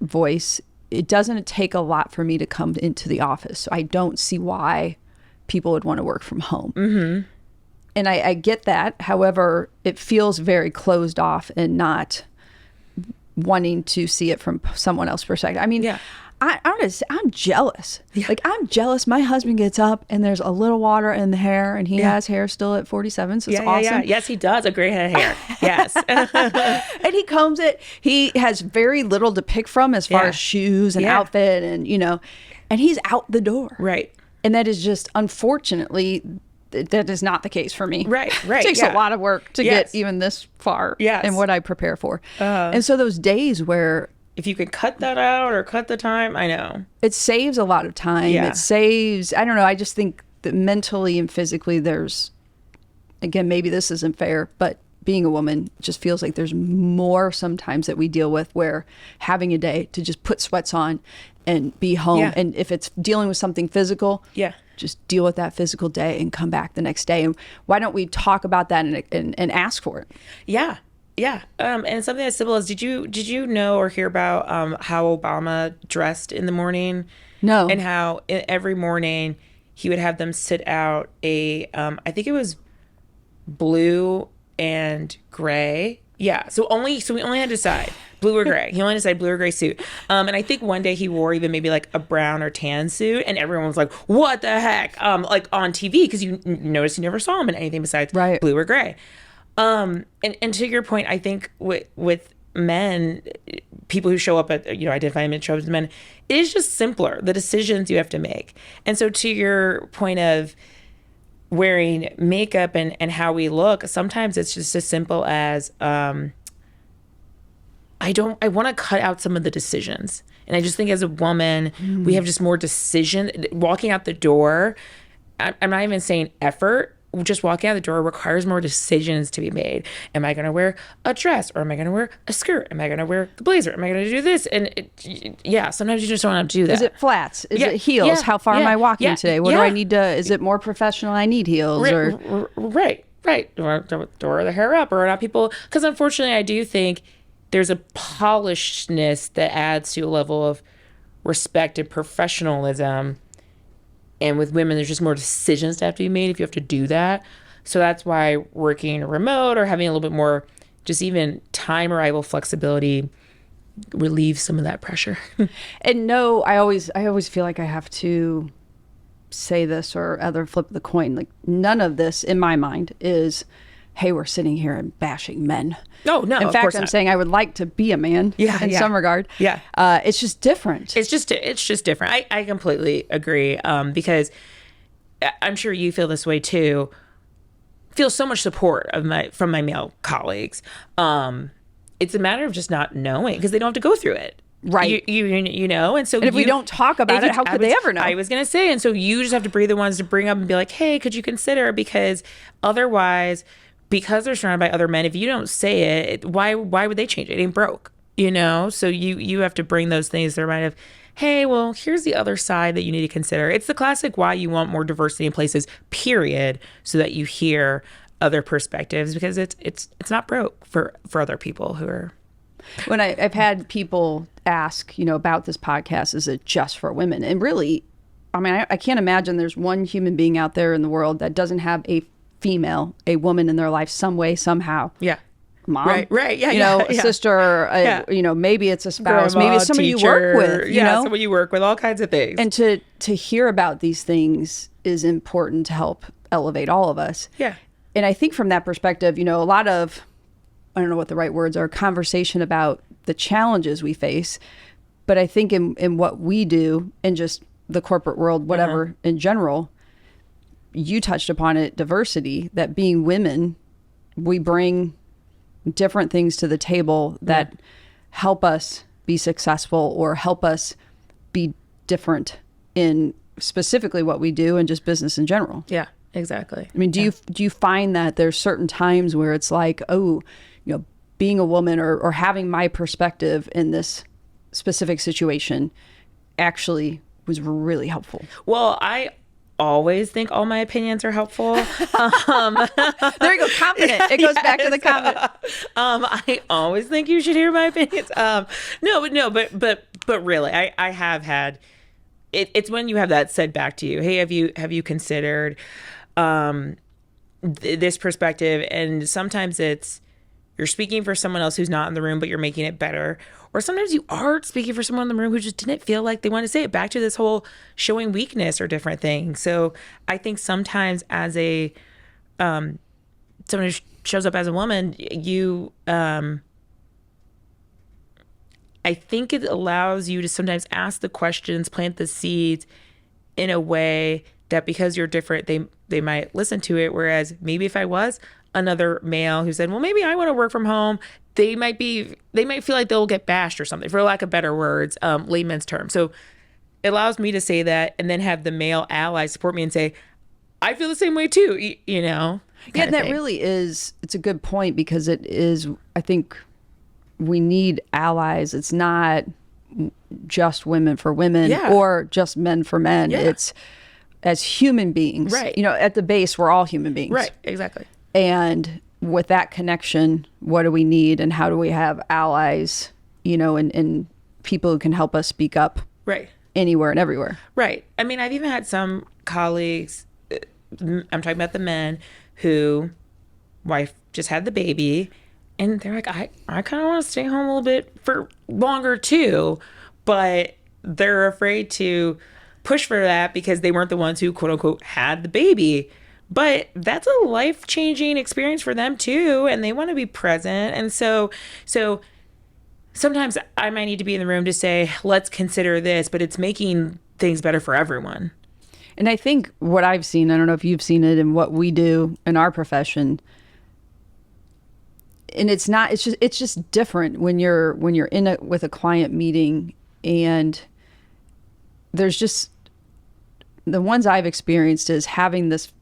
voice, it doesn't take a lot for me to come into the office. So I don't see why people would want to work from home. And I get that. However, it feels very closed off and not wanting to see it from someone else's perspective. I mean, I'm jealous. Yeah. Like, I'm jealous. My husband gets up and there's a little water in the hair, and he has hair still at 47. So it's awesome. Yeah. Yes, he does. A gray head of hair. Yes. And he combs it. He has very little to pick from as far as shoes and outfit, and, and he's out the door. Right. And that is just, unfortunately, that is not the case for me. Right. It takes a lot of work to get even this far in what I prepare for. And so those days where, if you could cut that out or cut the time, I know. It saves a lot of time. Yeah. It saves, I don't know, I just think that mentally and physically there's, again, maybe this isn't fair, but being a woman just feels like there's more sometimes that we deal with, where having a day to just put sweats on and be home. Yeah. And if it's dealing with something physical, just deal with that physical day and come back the next day. And why don't we talk about that and ask for it? Yeah. Yeah. And something as simple as, did you know or hear about how Obama dressed in the morning? No. And how every morning he would have them sit out I think it was blue and gray. Yeah. So we only had to decide blue or gray. He only decided blue or gray suit. And I think one day he wore even maybe like a brown or tan suit, and everyone was like, what the heck? Like on TV, because you notice you never saw him in anything besides blue or gray. And to your point, I think with men, people who show up at, identifying men, show up as men, it is just simpler, the decisions you have to make. And so to your point of wearing makeup and how we look, sometimes it's just as simple as, I want to cut out some of the decisions. And I just think as a woman, we have just more decision. Walking out the door, I'm not even saying effort, just walking out the door requires more decisions to be made. Am I going to wear a dress, or am I going to wear a skirt? Am I going to wear the blazer? Am I going to do this? And sometimes you just don't have to do that. Is it flats? Is it heels? How far am I walking today? What do I need to, is it more professional? I need heels Right. Or the hair up, or not people, because unfortunately I do think there's a polishedness that adds to a level of respect and professionalism. And with women, there's just more decisions to have to be made if you have to do that. So that's why working remote or having a little bit more just even time arrival flexibility relieves some of that pressure. And no, I always feel like I have to say this or other flip the coin. Like, none of this in my mind is, hey, we're sitting here and bashing men. No, in fact, I'm saying I would like to be a man in some regard. Yeah. It's just different. It's just different. I completely agree. Because I'm sure you feel this way too. Feel so much support from my male colleagues. It's a matter of just not knowing, because they don't have to go through it. Right. You know, and so if we don't talk about it, how could they ever know? I was going to say, and so you just have to be the ones to bring up and be like, hey, could you consider? Because otherwise, because they're surrounded by other men, if you don't say it, why would they change it? It ain't broke, So you have to bring those things to their mind of, hey, well, here's the other side that you need to consider. It's the classic why you want more diversity in places, period, so that you hear other perspectives, because it's not broke for other people who are. When I've had people ask, about this podcast, is it just for women? And really, I mean, I can't imagine there's one human being out there in the world that doesn't have a woman in their life some way, somehow. Yeah. Mom. Right. Yeah. A sister, maybe it's a spouse, grandma, maybe it's somebody you work with. Somebody you work with, all kinds of things. And to hear about these things is important to help elevate all of us. Yeah. And I think from that perspective, a lot of, I don't know what the right words are, conversation about the challenges we face. But I think in what we do in just the corporate world, whatever, in general, you touched upon it, diversity, that being women, we bring different things to the table that help us be successful or help us be different in specifically what we do and just business in general. Yeah, exactly. I mean, do you find that there's certain times where it's like, being a woman or having my perspective in this specific situation actually was really helpful? Well, I always think all my opinions are helpful. There you go, confident. It goes back to the confident. I always think you should hear my opinions. But really, I have had. It's when you have that said back to you. Hey, have you considered this perspective? And sometimes it's you're speaking for someone else who's not in the room, but you're making it better. Or sometimes you are speaking for someone in the room who just didn't feel like they wanted to say it, back to this whole showing weakness or different things. So I think sometimes as a someone who shows up as a woman, you I think it allows you to sometimes ask the questions, plant the seeds in a way that because you're different, they might listen to it. Whereas maybe if I was another male who said, well, maybe I want to work from home, they might feel like they'll get bashed or something, for lack of better words, layman's term. So it allows me to say that and then have the male allies support me and say, I feel the same way too, Yeah, and that really is, it's a good point, because it is, I think we need allies. It's not just women for women or just men for men. It's as human beings. Right. At the base, we're all human beings. Right, exactly. And with that connection, what do we need and how do we have allies, and people who can help us speak up anywhere and everywhere. Right. I mean, I've even had some colleagues, I'm talking about the men, who wife just had the baby and they're like, I kind of want to stay home a little bit for longer too, but they're afraid to push for that because they weren't the ones who quote unquote had the baby. But that's a life-changing experience for them too, and they want to be present. And so sometimes I might need to be in the room to say, let's consider this, but it's making things better for everyone. And I think what I've seen, I don't know if you've seen it in what we do in our profession, and it's just different when you're in with a client meeting, and there's just, the ones I've experienced is having this,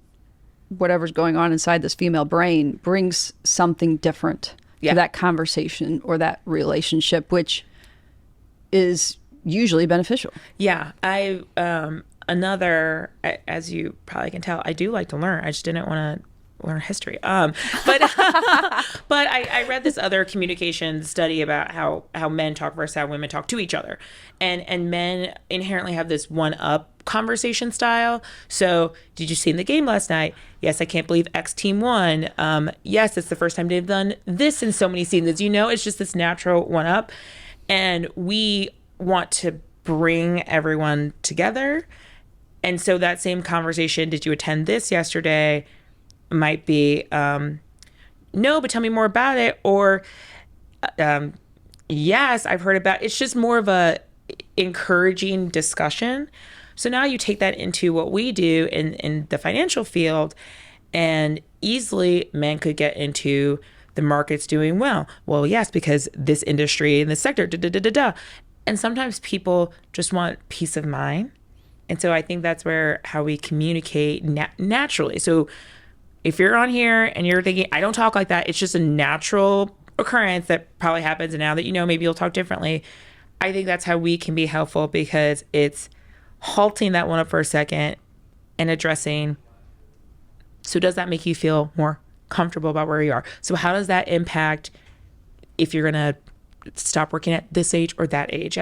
whatever's going on inside this female brain brings something different to that conversation or that relationship, which is usually beneficial. Yeah. As you probably can tell, I do like to learn. I just didn't want to learn history. But I read this other communication study about how men talk versus how women talk to each other. And men inherently have this one-up conversation style. So, did you see in the game last night? Yes, I can't believe X team won. Yes, it's the first time they've done this in so many seasons. It's just this natural one-up. And we want to bring everyone together. And so that same conversation, did you attend this yesterday, might be, no, but tell me more about it. Or, yes, I've heard about it. It's just more of a encouraging discussion. So now you take that into what we do in the financial field, and easily men could get into the market's doing well. Well, yes, because this industry and this sector, And sometimes people just want peace of mind. And so I think that's how we communicate naturally. So if you're on here and you're thinking, I don't talk like that, it's just a natural occurrence that probably happens. And now that maybe you'll talk differently. I think that's how we can be helpful, because it's halting that one up for a second and addressing, so does that make you feel more comfortable about where you are? So how does that impact if you're going to stop working at this age or that age?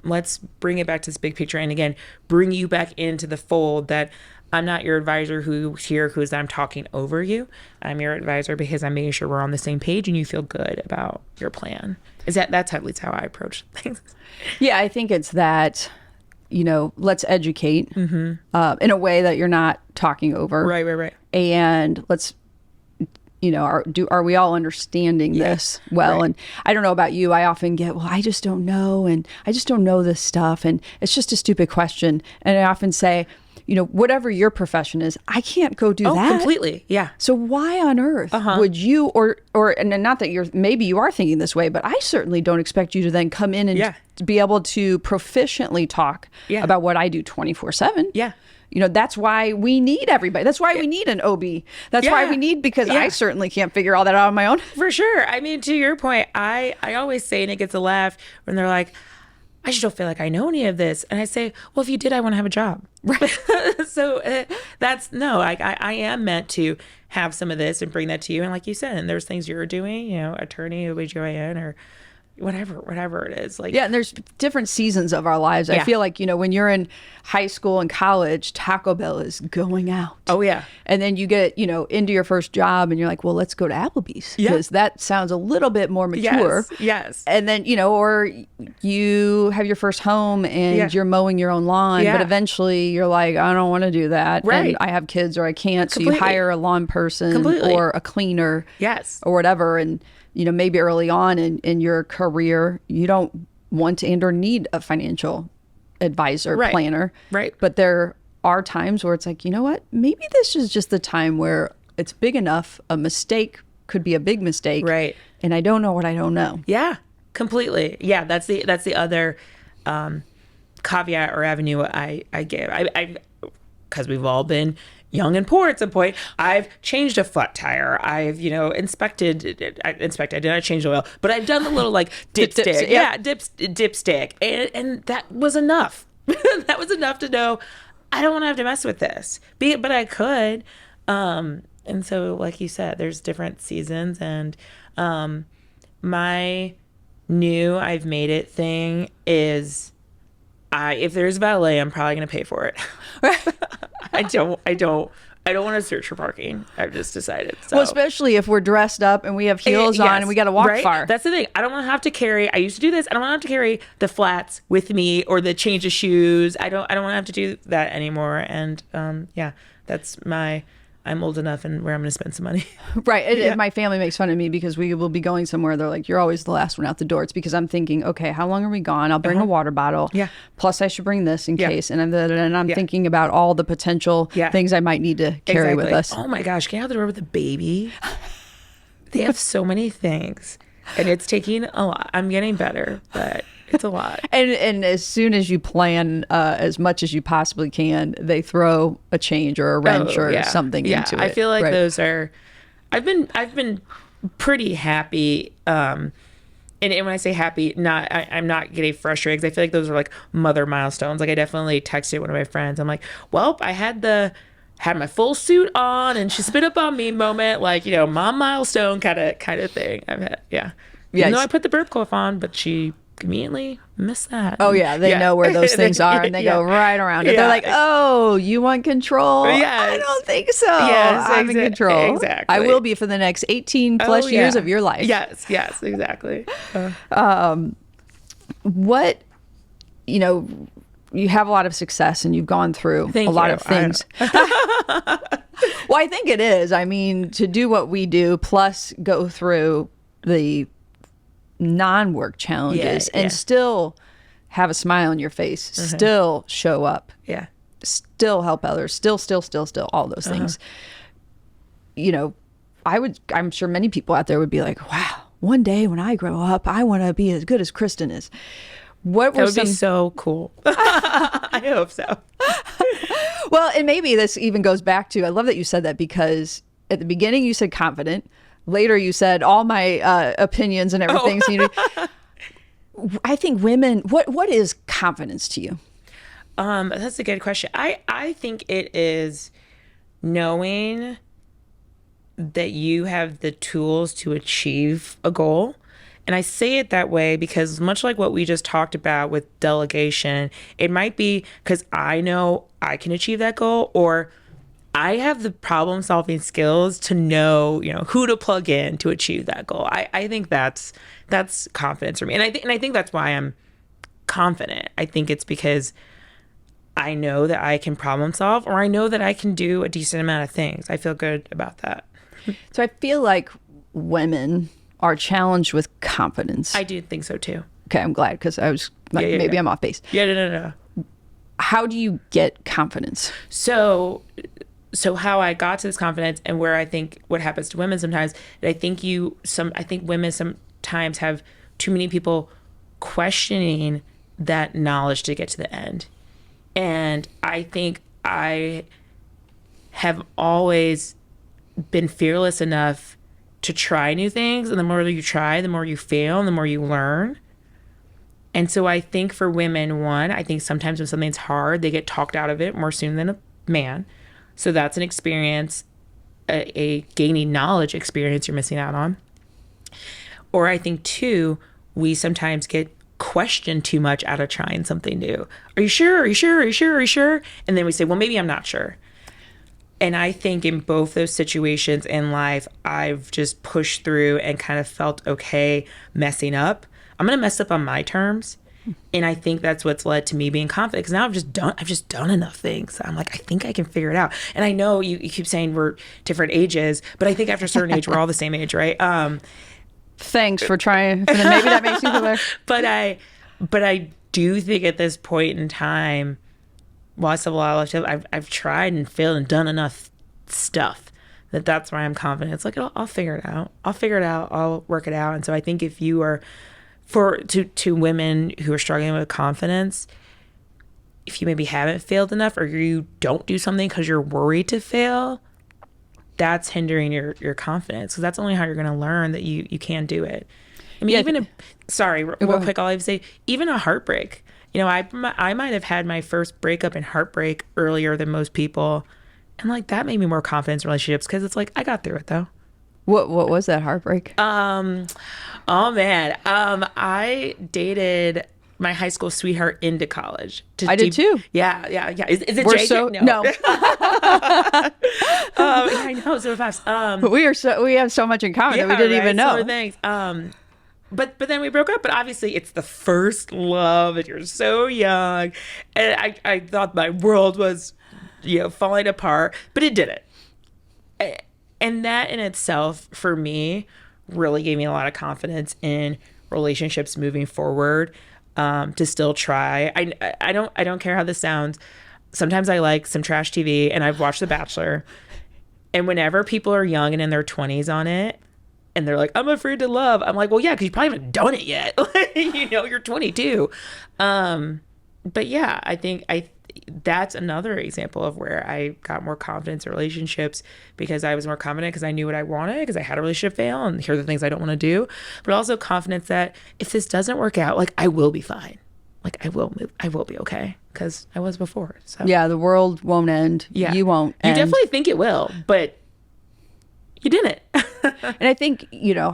Let's bring it back to this big picture. And again, bring you back into the fold that I'm not your advisor who's I'm talking over you. I'm your advisor because I'm making sure we're on the same page and you feel good about your plan. That's at least how I approach things. Yeah, I think it's that, let's educate in a way that you're not talking over. Right. And let's, are we all understanding this well? Right. And I don't know about you. I often get, I just don't know. And I just don't know this stuff. And it's just a stupid question. And I often say, whatever your profession is, I can't go do that. Completely. Yeah. So why on earth would you, or and not that maybe you are thinking this way, but I certainly don't expect you to then come in and be able to proficiently talk about what I do 24/7. Yeah. That's why we need everybody. That's why we need an OB. That's why we need, because I certainly can't figure all that out on my own. For sure. I mean, to your point, I always say, and it gets a laugh when they're like, I just don't feel like I know any of this. And I say, well, if you did, I want to have a job. Right. So I am meant to have some of this and bring that to you. And like you said, and there's things you're doing, attorney, OBGYN, or whatever it is. And there's different seasons of our lives. I feel like, when you're in high school and college, Taco Bell is going out. Oh yeah. And then you get, into your first job and you're like, well, let's go to Applebee's, because that sounds a little bit more mature. Yes. And then, or you have your first home and you're mowing your own lawn, but eventually you're like, I don't want to do that. Right. And I have kids or I can't. Completely. So you hire a lawn person or a cleaner. Yes. Or whatever. And maybe early on in your career, you don't want and or need a financial advisor, planner. Right. But there are times where it's like, what? Maybe this is just the time where it's big enough. A mistake could be a big mistake. Right. And I don't know what I don't know. Yeah, completely. Yeah, that's the other caveat or avenue I give. I because we've all been young and poor at some point. I've changed a flat tire. I've, inspected. I did not change the oil, but I've done the little like dipstick. Dipstick. And that was enough. That was enough to know I don't want to have to mess with this. But I could. And so, like you said, there's different seasons, and my new I've made it thing is if there's valet, I'm probably going to pay for it. I don't want to search for parking. I've just decided. So. Well, especially if we're dressed up and we have heels on and we got to walk far. That's the thing. I don't want to have to carry. I used to do this. I don't want to have to carry the flats with me or the change of shoes. I don't want to have to do that anymore. And that's I'm old enough and where I'm going to spend some money. Right. My family makes fun of me because we will be going somewhere. They're like, you're always the last one out the door. It's because I'm thinking, okay, how long are we gone? I'll bring a water bottle. Yeah. Plus I should bring this in case. And I'm thinking about all the potential things I might need to carry with us. Oh my gosh. Get out the door with a baby. They have so many things and it's taking a lot. I'm getting better, but it's a lot. And as soon as you plan as much as you possibly can, they throw a change or a wrench or something into it. I feel like those are. I've been pretty happy. And when I say happy, I'm not getting frustrated because I feel like those are like mother milestones. Like I definitely texted one of my friends. I'm like, well, I had my full suit on and she spit up on me moment, like, mom milestone kind of thing. I've had, Even though I put the burp cloth on, but she conveniently miss that. Oh yeah, they know where those things are and they go right around it. They're like, oh, you want control? I don't think so. Yes, I'm in control. Exactly. I will be for the next 18 plus years of your life. Yes, exactly. What, you have a lot of success and you've gone through a lot of things. Well, I think it is. I mean, to do what we do plus go through the non-work challenges and still have a smile on your face, still show up, still help others, still all those things. I'm sure many people out there would be like, wow, one day when I grow up, I want to be as good as Kristin is. That would be so cool. I hope so. Well, and maybe this even goes back to, I love that you said that because at the beginning you said confident. Later, you said all my opinions and everything. So I think women, what is confidence to you? That's a good question. I think it is knowing that you have the tools to achieve a goal. And I say it that way because much like what we just talked about with delegation, it might be because I know I can achieve that goal, or I have the problem solving skills to know, who to plug in to achieve that goal. I think that's confidence for me. And I think that's why I'm confident. I think it's because I know that I can problem solve, or I know that I can do a decent amount of things. I feel good about that. So I feel like women are challenged with confidence. I do think so too. Okay, I'm glad because I was maybe I'm off base. No. How do you get confidence? So how I got to this confidence, and where I think what happens to women sometimes, I think women sometimes have too many people questioning that knowledge to get to the end. And I think I have always been fearless enough to try new things. And the more you try, the more you fail and the more you learn. And so I think for women, I think sometimes when something's hard, they get talked out of it more soon than a man. So that's an experience, a gaining knowledge experience you're missing out on. Or I think too, we sometimes get questioned too much out of trying something new. Are you sure? Are you sure? Are you sure? Are you sure? And then we say, well, maybe I'm not sure. And I think in both those situations in life, I've just pushed through and kind of felt okay messing up. I'm going to mess up on my terms. And I think that's what's led to me being confident, because now I've just done enough things. I'm like, I think I can figure it out. And I know you keep saying we're different ages, but I think after a certain age, we're all the same age, right? Thanks for trying. Maybe that makes you feel better. But I do think at this point in time, while I still have a lot of life, I've tried and failed and done enough stuff that's where I'm confident. It's like, I'll figure it out. I'll work it out. And so I think if you are, to women who are struggling with confidence, if you maybe haven't failed enough, or you don't do something because you're worried to fail, that's hindering your confidence. Because that's only how you're going to learn that you can do it. I mean, even real quick, all I have to say, even a heartbreak. You know, I might have had my first breakup and heartbreak earlier than most people. And like that made me more confident in relationships because it's like, I got through it though. What was that heartbreak? Oh man. I dated my high school sweetheart into college. I did too. Yeah. Is it JJ? No. I know, so fast. But we have so much in common that we didn't even know. So thanks. But then we broke up. But obviously, it's the first love, and you're so young. And I thought my world was, falling apart, but it didn't. And that in itself, for me, really gave me a lot of confidence in relationships moving forward. To still try. I don't care how this sounds. Sometimes I like some trash TV, and I've watched The Bachelor. And whenever people are young and in their 20s on it, and they're like, I'm afraid to love. I'm like, well, yeah, because you probably haven't done it yet. You're 22. But yeah, I think that's another example of where I got more confidence in relationships because I was more confident because I knew what I wanted, because I had a relationship fail and here are the things I don't want to do. But also confidence that if this doesn't work out, like I will be fine. Like I will be okay because I was before. So yeah, the world won't end. Yeah. You won't You end. definitely think it will, but you didn't. And I think,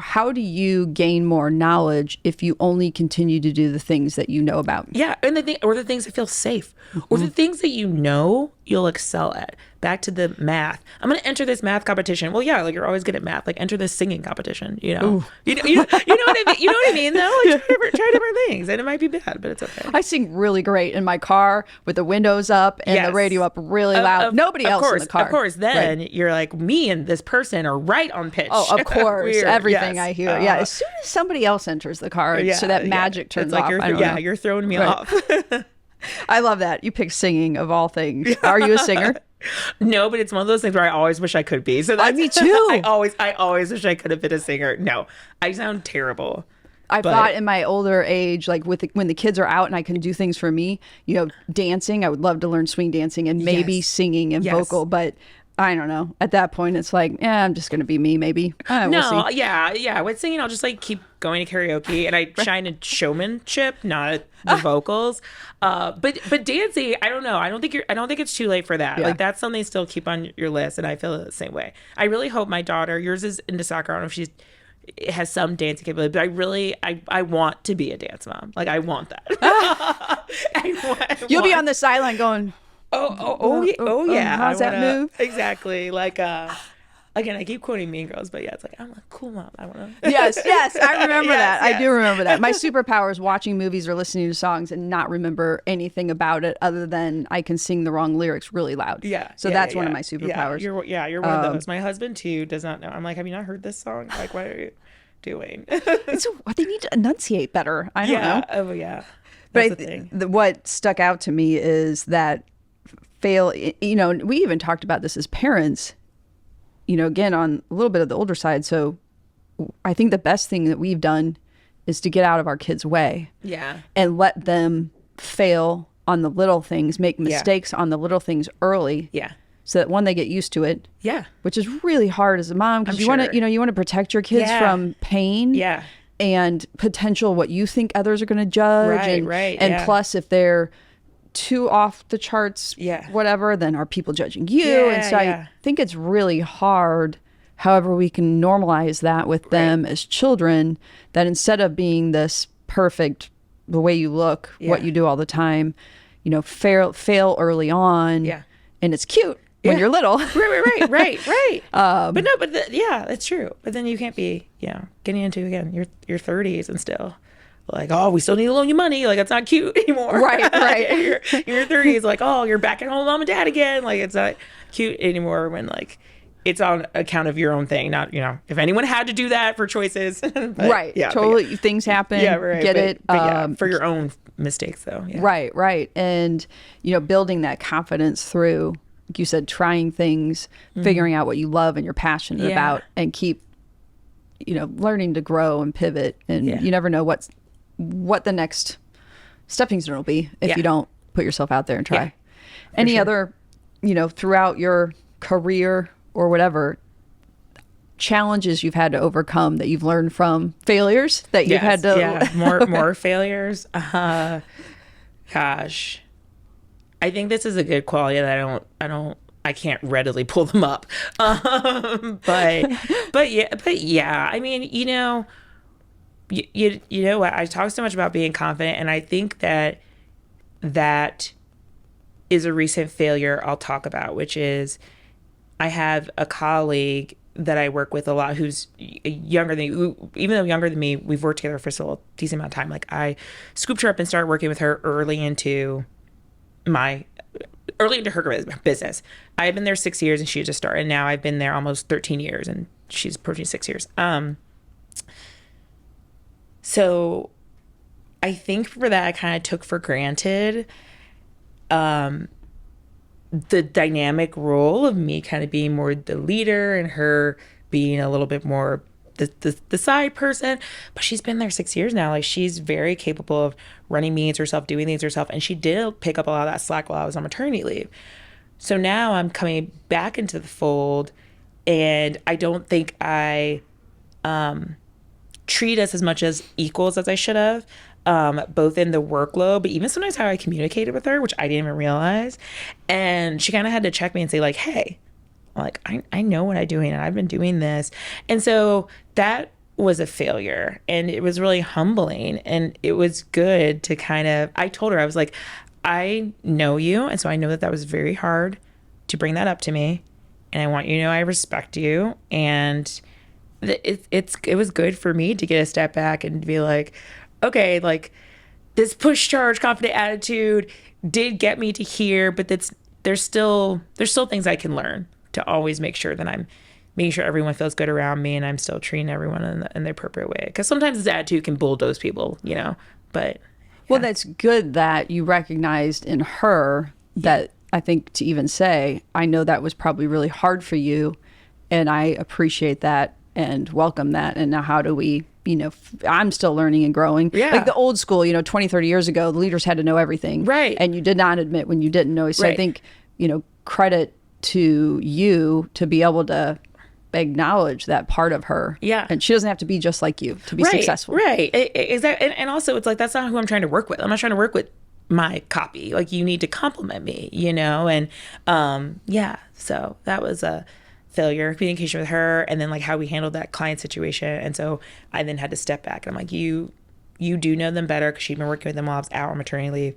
how do you gain more knowledge if you only continue to do the things that you know about? Yeah, and the things that feel safe, or the things that you'll excel at. Back to the math. I'm going to enter this math competition. Well, yeah, like you're always good at math. Like enter this singing competition. You know what I mean? You know what I mean? Though, like try different things, and it might be bad, but it's okay. I sing really great in my car with the windows up and the radio up really loud. Nobody else in the car. Of course, then you're like, me and this person are right on pitch. Oh, of course, everything yes. I hear. As soon as somebody else enters the car, so that magic turns off. You're throwing me off. I love that. You pick singing of all things. Are you a singer? No, but it's one of those things where I always wish I could be. So that's me too. I always wish I could have been a singer. No, I sound terrible. I thought in my older age, like when the kids are out and I can do things for me, dancing. I would love to learn swing dancing and maybe singing and vocal, but I don't know. At that point, it's like, I'm just going to be me, maybe. We'll see. Yeah. With singing, I'll just like keep going to karaoke, and I shine in showmanship, not the vocals. But dancing, I don't know. I don't think it's too late for that. Yeah. Like that's something to still keep on your list, and I feel the same way. I really hope my daughter, yours is into soccer. I don't know if has some dancing capability, but I want to be a dance mom. Like I want that. You'll be on the sideline going, Oh yeah. How's that move? Exactly. Like again, I keep quoting Mean Girls, but yeah, it's like I'm a cool mom. I wanna Yes, I remember that. Yes. I do remember that. My superpower is watching movies or listening to songs and not remember anything about it other than I can sing the wrong lyrics really loud. Yeah. So that's one of my superpowers. You're one of those. My husband too does not know. I'm like, have you not heard this song? Like, what are you doing? So they need to enunciate better. I don't know. Oh yeah. That's the thing. What stuck out to me is that we even talked about this as parents, again, on a little bit of the older side. So I think the best thing that we've done is to get out of our kids' way. Yeah. And let them fail on the little things, make mistakes on the little things early. Yeah. So that they get used to it. Yeah. Which is really hard as a mom because you want to protect your kids from pain. Yeah. And potential what you think others are going to judge. And plus if they're too off the charts, whatever, then are people judging you? And so I think it's really hard. However, we can normalize that with them as children, that instead of being this perfect, the way you look, what you do all the time, fail early on. Yeah. And it's cute when you're little. Right. That's true. But then you can't be, getting into, again, your 30s and still like, oh, we still need to loan you money. Like, it's not cute anymore. Right. your 30s, like, oh, you're back at home with mom and dad again. Like, it's not cute anymore when, like, it's on account of your own thing. Not, if anyone had to do that for choices. But, right. Yeah. Totally. Things happen. Yeah, right. Get it. But for your own mistakes, though. Yeah. Right. And, building that confidence through, like you said, trying things, figuring out what you love and you're passionate about, and keep, learning to grow and pivot. And you never know what the next stepping stone will be if you don't put yourself out there and try. Yeah, Any sure. other, throughout your career or whatever, challenges you've had to overcome that you've learned from, failures that you've had to more failures. Gosh, I think this is a good quality that I can't readily pull them up. But yeah, I mean, you know what, I talk so much about being confident, and I think that is a recent failure I'll talk about, which is I have a colleague that I work with a lot who's younger than me. Even though younger than me, we've worked together for still a decent amount of time. Like, I scooped her up and started working with her early into her business. I had been there 6 years and she had just started. And now I've been there almost 13 years and she's approaching 6 years. So I think for that, I kind of took for granted the dynamic role of me kind of being more the leader and her being a little bit more the side person. But she's been there 6 years now. Like, she's very capable of running meetings herself, doing things herself. And she did pick up a lot of that slack while I was on maternity leave. So now I'm coming back into the fold, and I don't think I treat us as much as equals as I should have. Both in the workload, but even sometimes how I communicated with her, which I didn't even realize. And she kind of had to check me and say, like, hey, like, I know what I'm doing and I've been doing this. And so that was a failure, and it was really humbling, and it was good to I told her, I was like, I know you. And so I know that was very hard to bring that up to me. And I want you to know I respect you. And it was good for me to get a step back and be like, okay, like, this push charge confident attitude did get me to here, but there's still things I can learn to always make sure that I'm making sure everyone feels good around me and I'm still treating everyone in the appropriate way. Because sometimes this attitude can bulldoze people, but. Yeah. Well, that's good that you recognized in her that, I think, to even say, I know that was probably really hard for you, and I appreciate that and welcome that. And now how do we, I'm still learning and growing. Yeah. Like the old school, 20, 30 years ago, the leaders had to know everything. Right. And you did not admit when you didn't know. So right. I think, credit to you to be able to acknowledge that part of her. Yeah. And she doesn't have to be just like you to be successful. Right. Exactly. And also, it's like, that's not who I'm trying to work with. I'm not trying to work with my copy. Like, you need to compliment me, and so that was a failure, communication with her, and then like how we handled that client situation. And so I then had to step back, and I'm like, you do know them better, because she'd been working with them while I was out on maternity leave.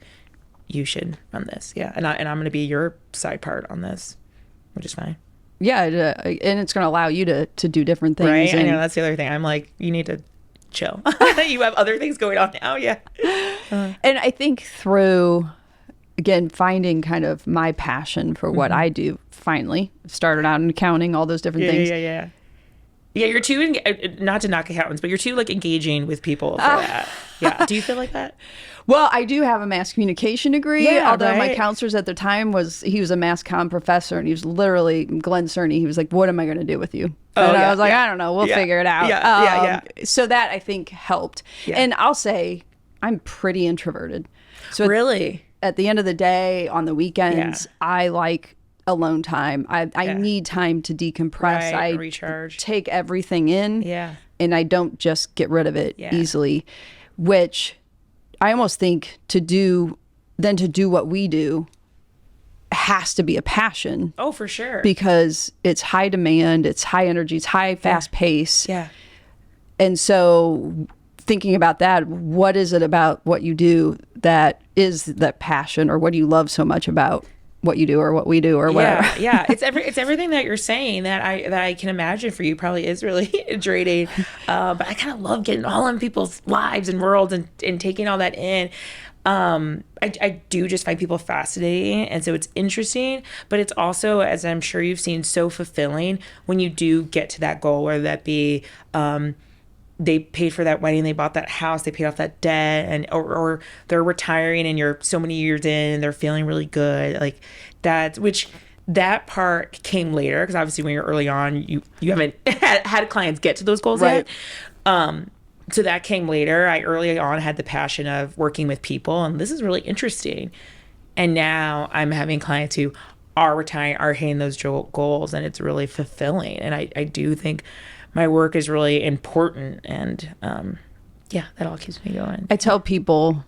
You should run this. Yeah. And I'm going to be your side part on this, which is fine. Yeah. And it's going to allow you to do different things. Right. I know, that's the other thing. I'm like, you need to chill. You have other things going on now. Yeah. And I think through, again, finding kind of my passion for what I do, finally started out in accounting, all those different things. Yeah, you're too, not to knock accountants, but you're too, like, engaging with people for that. Yeah. Do you feel like that? Well, I do have a mass communication degree, although my counselors at the time he was a mass comm professor, and he was literally, Glenn Cerny, he was like, what am I going to do with you? And I was like, I don't know, we'll figure it out. Yeah. So that, I think, helped. Yeah. And I'll say I'm pretty introverted. So really? At the end of the day, on the weekends, I like alone time. I need time to decompress. I recharge. Take everything in. Yeah. And I don't just get rid of it easily, which I almost think to do what we do has to be a passion. Oh, for sure. Because it's high demand, it's high energy, it's high fast pace. Yeah. And so thinking about that, what is it about what you do that is that passion, or what do you love so much about what you do or what we do or whatever? Yeah. It's everything that you're saying that I can imagine for you probably is really draining. But I kind of love getting all in people's lives and worlds and taking all that in. I do just find people fascinating, and so it's interesting, but it's also, as I'm sure you've seen, so fulfilling when you do get to that goal, whether that be they paid for that wedding, they bought that house, they paid off that debt, and or they're retiring and you're so many years in and they're feeling really good, like that part came later, because obviously when you're early on, you haven't had clients get to those goals yet. So that came later. I early on had the passion of working with people, and this is really interesting. And now I'm having clients who are retiring, are hitting those goals, and it's really fulfilling. And I do think my work is really important, and that all keeps me going. I tell people,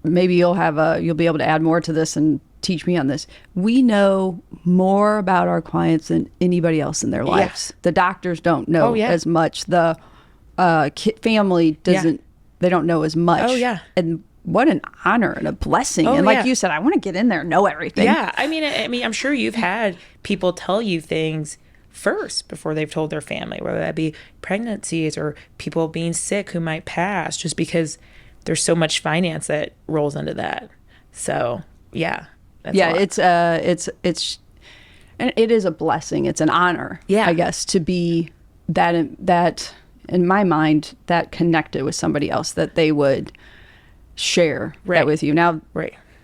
maybe you'll be able to add more to this and teach me on this. We know more about our clients than anybody else in their lives. The doctors don't know as much. The family doesn't. They don't know as much. And what an honor and a blessing. And like you said, I want to get in there and know everything. Yeah. I mean, I'm sure you've had people tell you things first before they've told their family, whether that be pregnancies or people being sick who might pass, just because there's so much finance that rolls into that. So it's and it is a blessing. It's an honor, I guess, to be that in my mind, that connected with somebody else, that they would share that with you. Now,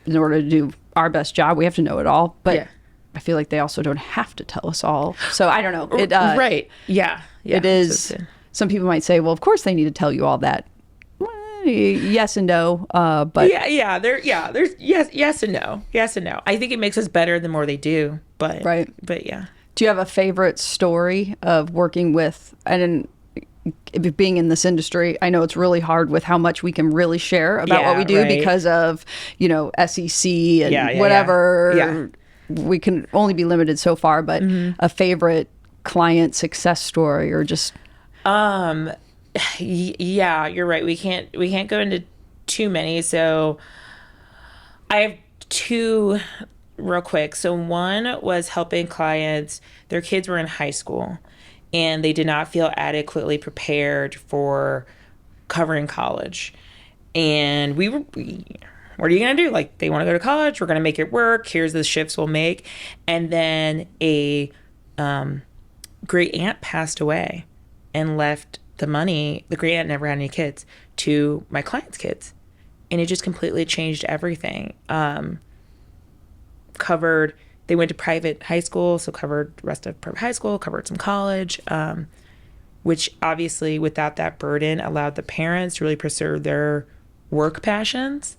in order to do our best job, we have to know it all, but I feel like they also don't have to tell us all. So I don't know. It is. Some people might say, well, of course they need to tell you all that. Yes and no, but there's yes and no. I think it makes us better the more they do, but yeah. Do you have a favorite story of working with, and being in this industry? I know it's really hard with how much we can really share about what we do because of, SEC and whatever. We can only be limited so far, but a favorite client success story, or just you're right. We can't go into too many. So I have two real quick. So one was helping clients, their kids were in high school and they did not feel adequately prepared for covering college. And what are you going to do? Like, they want to go to college. We're going to make it work. Here's the shifts we'll make. And then a great aunt passed away and left the money. The great aunt never had any kids, to my clients' kids. And it just completely changed everything. They went to private high school, so covered the rest of private high school, covered some college, which obviously without that burden allowed the parents to really pursue their work passions.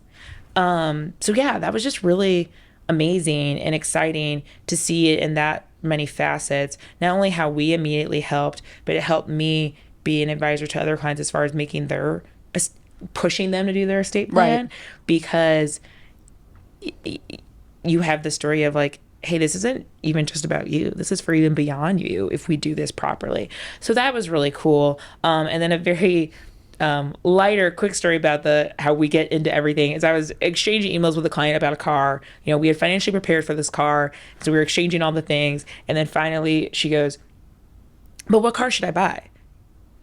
That was just really amazing and exciting to see it in that many facets. Not only how we immediately helped, but it helped me be an advisor to other clients as far as pushing them to do their estate plan, because you have the story of like, hey, this isn't even just about you. This is for even beyond you if we do this properly. So that was really cool. And then a very lighter, quick story about how we get into everything is I was exchanging emails with a client about a car. We had financially prepared for this car, so we were exchanging all the things. And then finally she goes, but what car should I buy?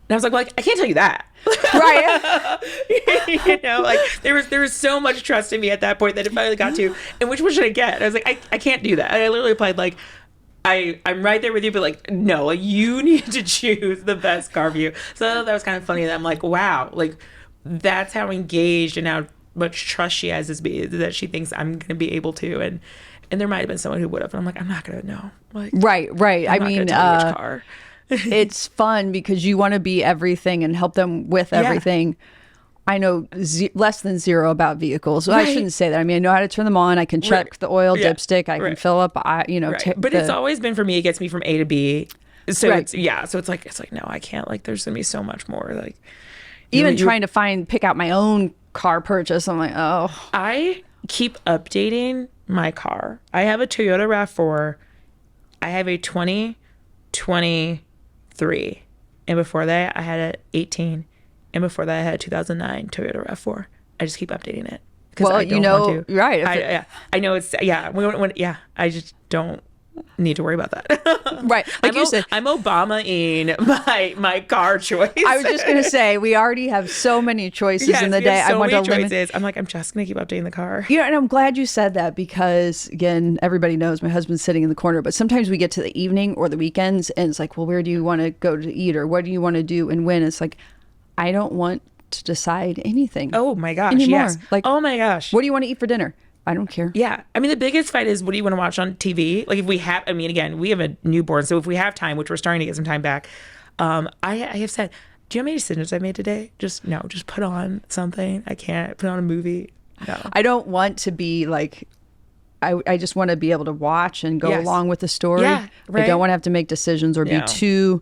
And I was like, I can't tell you that. Right. There was so much trust in me at that point that it finally got to, and which one should I get? And I was like, I can't do that. And I literally replied like, I'm right there with you, but like, no, you need to choose the best car for you. So that was kind of funny that I'm like, wow, like that's how engaged and how much trust she has in me, that she thinks I'm going to be able to. And there might have been someone who would have, and I'm like, I'm not going to know. Like, right. I mean, which car. It's fun because you want to be everything and help them with everything. I know less than zero about vehicles. So I shouldn't say that. I mean, I know how to turn them on. I can check the oil dipstick. I can fill up. But it's always been, for me, it gets me from A to B. So it's like no, I can't. Like, there's gonna be so much more. Like, even trying to pick out my own car purchase, I'm like, oh. I keep updating my car. I have a Toyota RAV4. I have a 2023. And before that, I had an 18. And before that, I had a 2009 Toyota RAV4. I just keep updating it. Well, I don't want to. Right. I know it's, I just don't need to worry about that. Right. Like you said, I'm Obama-ing my car choice. I was just going to say, we already have so many choices in the day. I want to limit. I'm like, I'm just going to keep updating the car. And I'm glad you said that because, again, everybody knows my husband's sitting in the corner, but sometimes we get to the evening or the weekends and it's like, well, where do you want to go to eat, or what do you want to do and when? It's like, I don't want to decide anything. Oh my gosh, anymore. yes. Like, oh my gosh. What do you want to eat for dinner? I don't care. Yeah. I mean, the biggest fight is, what do you want to watch on TV? Like, if we have, I mean, again, we have a newborn, so if we have time, which we're starting to get some time back, I have said, do you know how many decisions I made today? Just put on something. I can't put on a movie. No. I don't want to be like I just want to be able to watch and go along with the story. Yeah, right. I don't want to have to make decisions or be too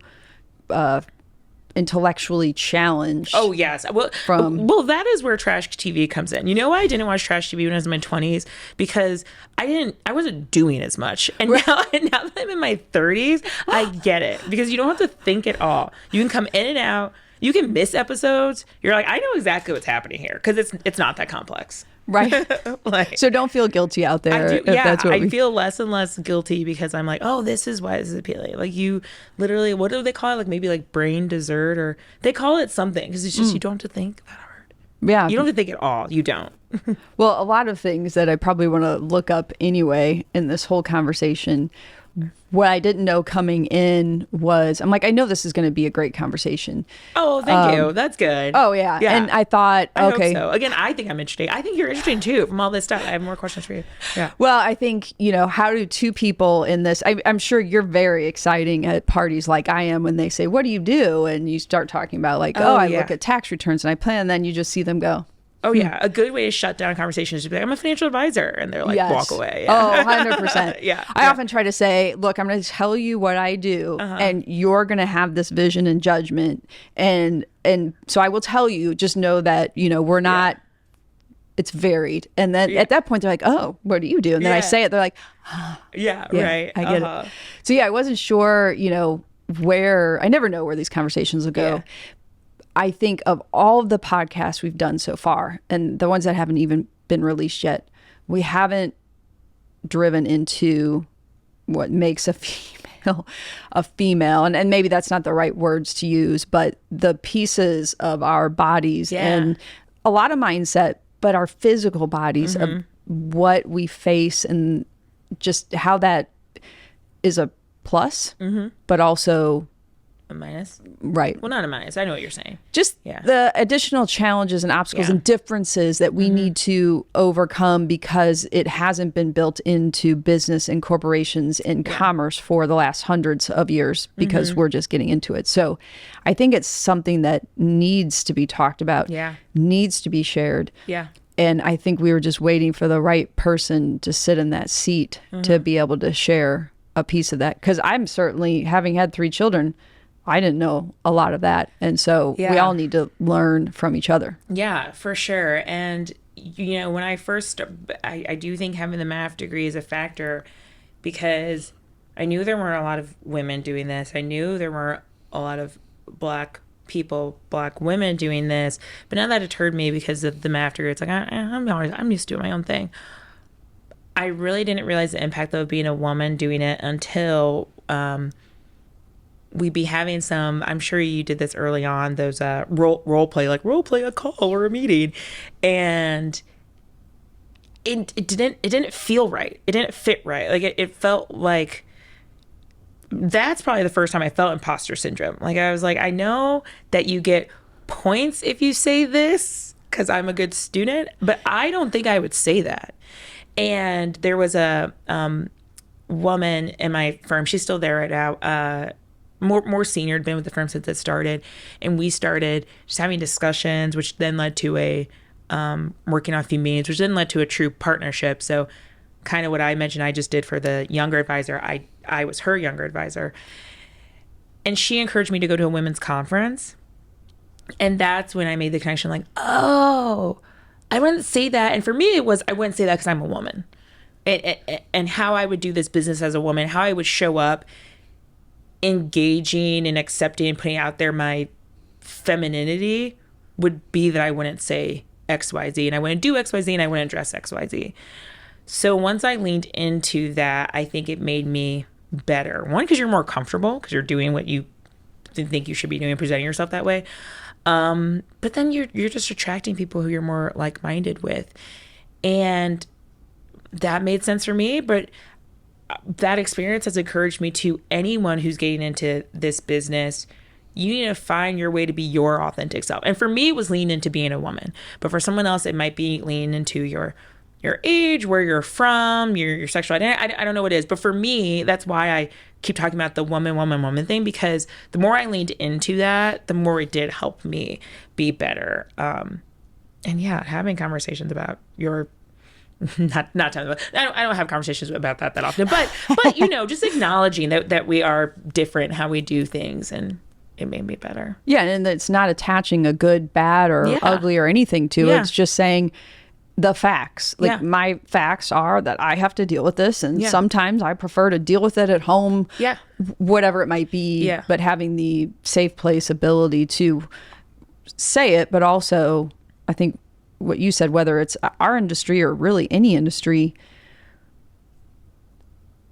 intellectually challenged. Oh yes. Well, that is where trash TV comes in. You know why I didn't watch trash TV when I was in my 20s? Because I wasn't doing as much. And now that I'm in my 30s, I get it. Because you don't have to think at all. You can come in and out. You can miss episodes. You're like, I know exactly what's happening here, because it's not that complex. Right. So don't feel guilty out there. I feel less and less guilty, because I'm like, oh, this is why this is appealing. Like, you literally, what do they call it? Like, maybe like brain dessert, or they call it something, because it's just you don't have to think that hard. Yeah. You don't have to think at all. You don't. Well, a lot of things that I probably want to look up anyway in this whole conversation. What I didn't know coming in was, I'm like, I know this is going to be a great conversation. Oh, thank you. That's good. Oh, yeah. And I thought, I hope so. Again, I think I'm interesting. I think you're interesting too from all this stuff. I have more questions for you. Yeah. Well, I think, how do two people in this, I'm sure you're very exciting at parties like I am when they say, what do you do? And you start talking about like, I look at tax returns and I plan, and then you just see them go. Oh, yeah. A good way to shut down conversations is to be like, I'm a financial advisor. And they're like, walk away. Yeah. Oh, 100%. Yeah. I often try to say, look, I'm going to tell you what I do, and you're going to have this vision and judgment. And so I will tell you, just know that, we're not, it's varied. And then at that point, they're like, oh, what do you do? And then I say it, they're like, right. I get it. So, I wasn't sure, where, I never know where these conversations will go. Yeah. I think of all of the podcasts we've done so far, and the ones that haven't even been released yet, we haven't driven into what makes a female a female. And maybe that's not the right words to use, but the pieces of our bodies and a lot of mindset, but our physical bodies of what we face, and just how that is a plus, but also a minus. Right. Well, not a minus. I know what you're saying. Just the additional challenges and obstacles and differences that we need to overcome, because it hasn't been built into business and corporations and commerce for the last hundreds of years, because we're just getting into it. So I think it's something that needs to be talked about, needs to be shared. Yeah. And I think we were just waiting for the right person to sit in that seat to be able to share a piece of that. Because I'm certainly, having had 3 children, I didn't know a lot of that. And so we all need to learn from each other. Yeah, for sure. And, when I first, I do think having the math degree is a factor, because I knew there weren't a lot of women doing this. I knew there weren't a lot of Black women doing this, but none of that deterred me because of the math degree. It's like, I'm used to doing my own thing. I really didn't realize the impact of being a woman doing it until, we'd be having some, I'm sure you did this early on, those role play a call or a meeting, and it didn't feel right. It didn't fit right. Like it felt like, that's probably the first time I felt imposter syndrome. Like, I was like, I know that you get points if you say this because I'm a good student, but I don't think I would say that. And there was a woman in my firm, she's still there right now, more senior, had been with the firm since it started, and we started just having discussions, which then led to a working on a few meetings, which then led to a true partnership. So kind of what I mentioned I just did for the younger advisor, I was her younger advisor, and she encouraged me to go to a women's conference, and that's when I made the connection, like, oh, I wouldn't say that. And for me it was, I wouldn't say that because I'm a woman, and how I would do this business as a woman, how I would show up engaging and accepting and putting out there my femininity would be that I wouldn't say XYZ, and I wouldn't do XYZ, and I wouldn't dress XYZ. So once I leaned into that, I think it made me better. One, because you're more comfortable, because you're doing what you think you should be doing, presenting yourself that way. But then you're just attracting people who you're more like-minded with. And that made sense for me, but that experience has encouraged me to anyone who's getting into this business, you need to find your way to be your authentic self. And for me, it was leaning into being a woman. But for someone else, it might be leaning into your age, where you're from, your sexual identity. I don't know what it is. But for me, that's why I keep talking about the woman thing, because the more I leaned into that, the more it did help me be better. And yeah, having conversations about your not telling them. I don't have conversations about that often, but just acknowledging that we are different, how we do things, and it made me better. Yeah, and it's not attaching a good, bad, or ugly or anything to it. It's just saying the facts. Like my facts are that I have to deal with this, and sometimes I prefer to deal with it at home. Yeah, whatever it might be. Yeah, but having the safe place ability to say it, but also I think what you said, whether it's our industry or really any industry,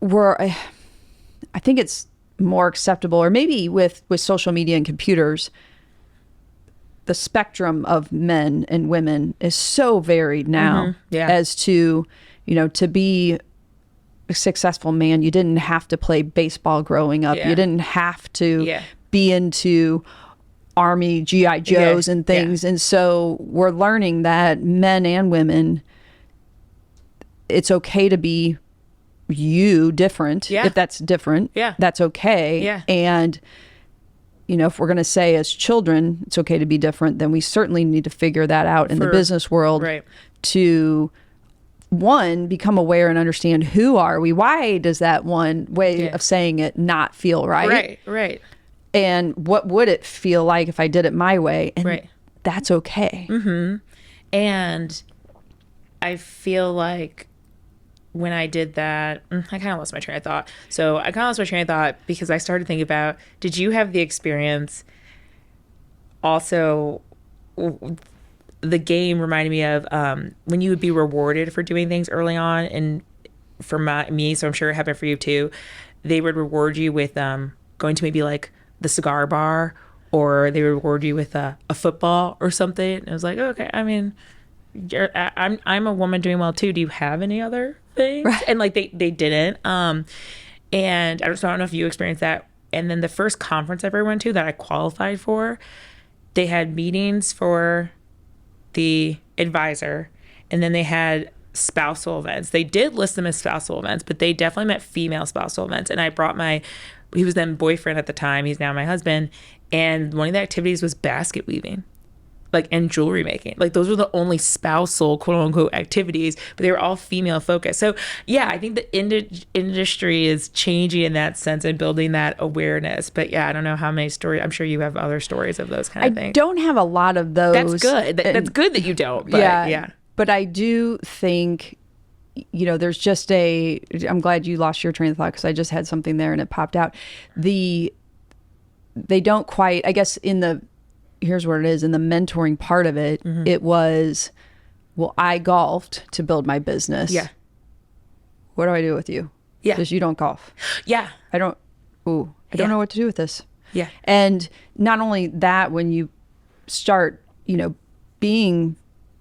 I think it's more acceptable, or maybe with social media and computers, the spectrum of men and women is so varied now as to, to be a successful man, you didn't have to play baseball growing up. You didn't have to be into Army GI Joes and things. And so we're learning that men and women, it's okay to be different. If that's different, that's okay. And if we're going to say as children it's okay to be different, then we certainly need to figure that out in the business world to become aware and understand who are we, why does that one way of saying it not feel right, and what would it feel like if I did it my way, and that's okay. And I feel like when I did that, I kind of lost my train of thought. So I kind of lost my train of thought because I started thinking about, did you have the experience also, the game reminded me of when you would be rewarded for doing things early on, and for me, so I'm sure it happened for you too, they would reward you with going to maybe like the cigar bar, or they would reward you with a football or something. And I was like, okay, I mean, I'm a woman doing well too. Do you have any other things? And like they didn't. And I don't know if you experienced that. And then the first conference I ever went to that I qualified for, they had meetings for the advisor, and then they had spousal events. They did list them as spousal events, but they definitely meant female spousal events. And I brought he was then boyfriend at the time, he's now my husband, and one of the activities was basket weaving, and jewelry making. Those were the only spousal quote unquote activities, but they were all female focused. So yeah, I think the industry is changing in that sense and building that awareness. But yeah, I don't know how many stories. I'm sure you have other stories of those kind of things. I don't have a lot of those. That's good. That's good that you don't. But yeah. But I do think, there's just I'm glad you lost your train of thought, because I just had something there and it popped out. They don't quite, I guess here's what it is, in the mentoring part of it, it was, well, I golfed to build my business. Yeah. What do I do with you? Yeah. Because you don't golf. Yeah. I don't know what to do with this. Yeah. And not only that, when you start, being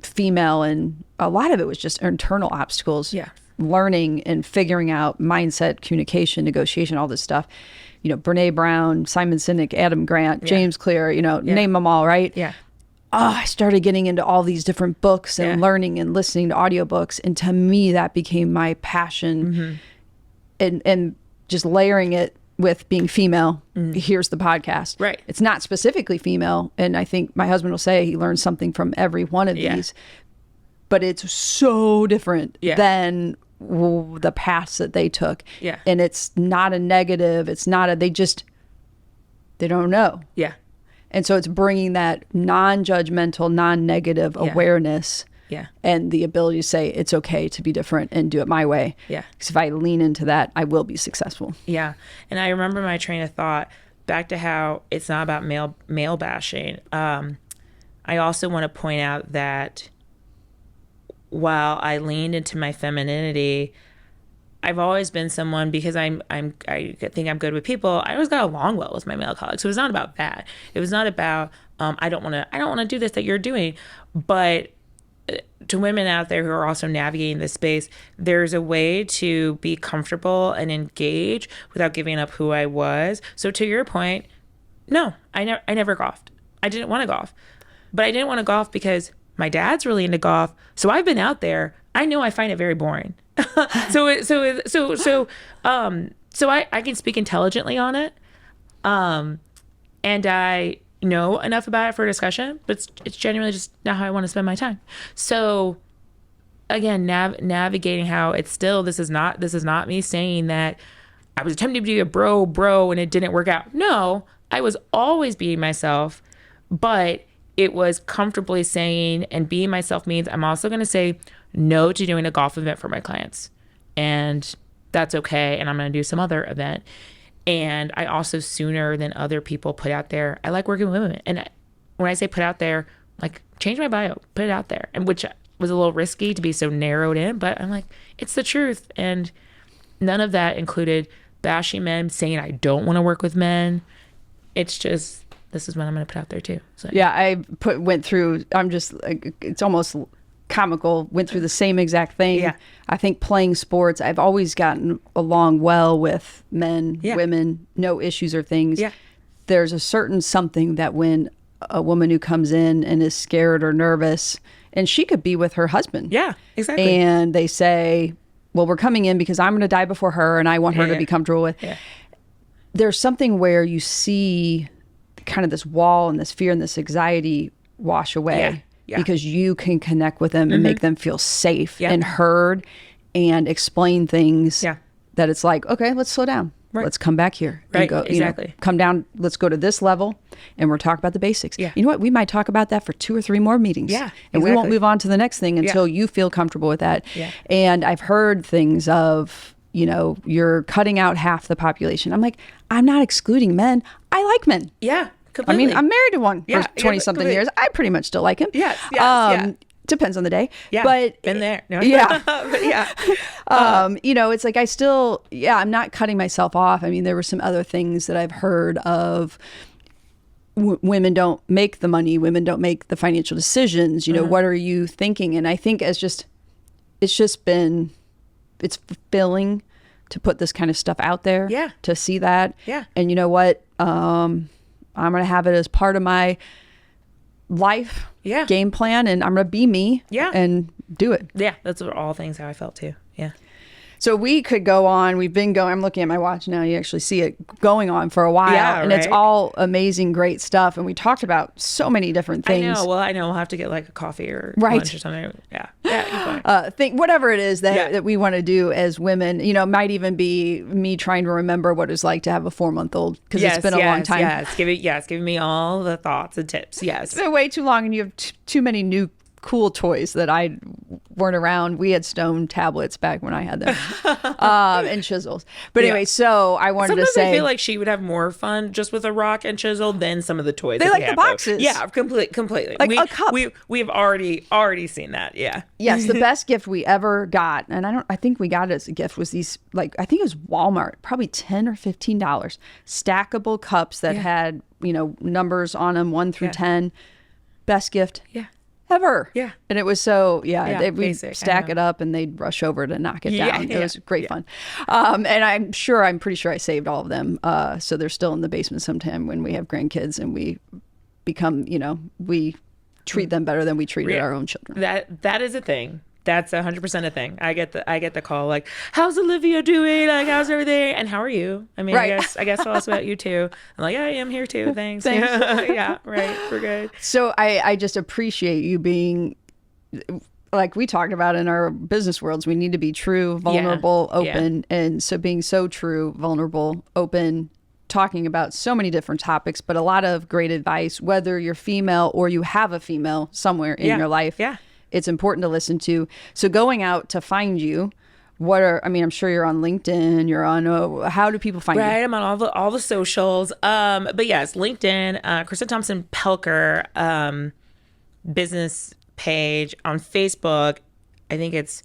female, and a lot of it was just internal obstacles. Yeah. Learning and figuring out mindset, communication, negotiation, all this stuff. Brene Brown, Simon Sinek, Adam Grant, James Clear, name them all, right? Yeah. I started getting into all these different books and learning and listening to audiobooks. And to me, that became my passion. And just layering it with being female. Here's the podcast. Right. It's not specifically female. And I think my husband will say he learns something from every one of these. But it's so different than the paths that they took. Yeah. And it's not a negative. It's not they don't know. Yeah. And so it's bringing that non-judgmental, non-negative awareness. Yeah. And the ability to say it's okay to be different and do it my way. Yeah. Because if I lean into that, I will be successful. Yeah. And I remember my train of thought back to how it's not about male bashing. I also want to point out that while I leaned into my femininity, I've always been someone, because I think I'm good with people. I always got along well with my male colleagues. So it was not about that. It was not about I don't want to do this that you're doing. But to women out there who are also navigating this space, there's a way to be comfortable and engage without giving up who I was. So to your point, no, I never golfed. I didn't want to golf, but I didn't want to golf because my dad's really into golf. So I've been out there. I know I find it very boring. So I can speak intelligently on it. And I know enough about it for a discussion, but it's genuinely just not how I want to spend my time. So again, navigating how it's still, this is not me saying that I was attempting to be a bro and it didn't work out. No, I was always being myself, but it was comfortably saying, and being myself means I'm also going to say no to doing a golf event for my clients. And that's okay. And I'm going to do some other event. And I also, sooner than other people, put out there, I like working with women. And when I say put out there, like, change my bio, put it out there. And which was a little risky to be so narrowed in, but I'm like, it's the truth. And none of that included bashing men, saying I don't want to work with men. It's just, this is what I'm going to put out there too. So yeah, I went through, I'm just, it's almost comical, went through the same exact thing. Yeah. I think playing sports, I've always gotten along well with men, women, no issues or things. Yeah. There's a certain something that when a woman who comes in and is scared or nervous, and she could be with her husband. Yeah, exactly. And they say, well, we're coming in because I'm going to die before her and I want her to be comfortable with. Yeah. There's something where you see kind of this wall and this fear and this anxiety wash away. Yeah. Because you can connect with them and make them feel safe and heard and explain things that it's like, okay, let's slow down. Right. Let's come back here. Right, and go, exactly. Come down, let's go to this level and we're talking about the basics. Yeah. You know what? We might talk about that for 2 or 3 more meetings. Yeah, and we won't move on to the next thing until you feel comfortable with that. Yeah. And I've heard things of, you're cutting out half the population. I'm like, I'm not excluding men. I like men. Yeah. Completely. I mean, I'm married to one for 20-something years. I pretty much still like him. Yes. Depends on the day. Yeah. But been there. No. Yeah. But yeah. It's like I still, I'm not cutting myself off. I mean, there were some other things that I've heard of. Women don't make the money. Women don't make the financial decisions. What are you thinking? And I think it's fulfilling to put this kind of stuff out there. Yeah. To see that. Yeah. And you know what? I'm going to have it as part of my life game plan, and I'm going to be me and do it. Yeah. That's all things how I felt too. Yeah. So we could go on. We've been going, I'm looking at my watch now. You actually see it going on for a while. Yeah, and it's all amazing, great stuff. And we talked about so many different things. I know. Well, I know we'll have to get like a coffee or lunch or something. Yeah. Yeah. Whatever it is that we want to do as women, might even be me trying to remember what it's like to have a 4-month-old, because it's been a long time. It's giving me all the thoughts and tips. Yes. It's been way too long, and you have too many new cool toys that I weren't around. We had stone tablets back when I had them, and chisels. But anyway, so I wanted to say, I feel like she would have more fun just with a rock and chisel than some of the toys. They like the boxes. Yeah, completely. Like a cup. We've already seen that. Yeah. Yes, the best gift we ever got, and I think we got it as a gift, was these, like, I think it was Walmart, probably $10 or $15, stackable cups that had numbers on them 1 through 10. Best gift. Yeah. Ever. Yeah. And it was so, we'd stack it up and they'd rush over to knock it down. It was great fun. And I'm pretty sure I saved all of them. So they're still in the basement sometime when we have grandkids and we become, we treat them better than we treated our own children. That is a thing. That's 100% a thing. I get the call like, how's Olivia doing? Like, how's everything? And how are you? I mean, I guess I'll ask about you too. I'm like, I am here too. Thanks. Yeah, right. We're good. So I just appreciate you being, like we talked about in our business worlds, we need to be true, vulnerable, open. And so being so true, vulnerable, open, talking about so many different topics, but a lot of great advice, whether you're female or you have a female somewhere in your life. Yeah. It's important to listen to. So going out to find you, I'm sure you're on LinkedIn, you're on, how do people find you? Right, I'm on all the socials. But yes, LinkedIn, Kristin Thompson Pelker, business page. On Facebook, I think it's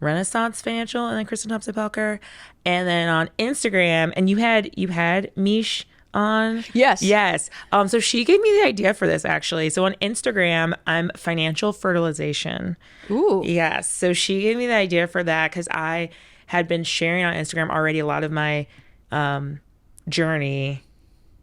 Renaissance Financial and then Kristin Thompson Pelker. And then on Instagram, and you had Mish on. Yes. So she gave me the idea for this, actually. So on Instagram, I'm Financial Fertilization. Ooh. Yes. So she gave me the idea for that because I had been sharing on Instagram already a lot of my journey.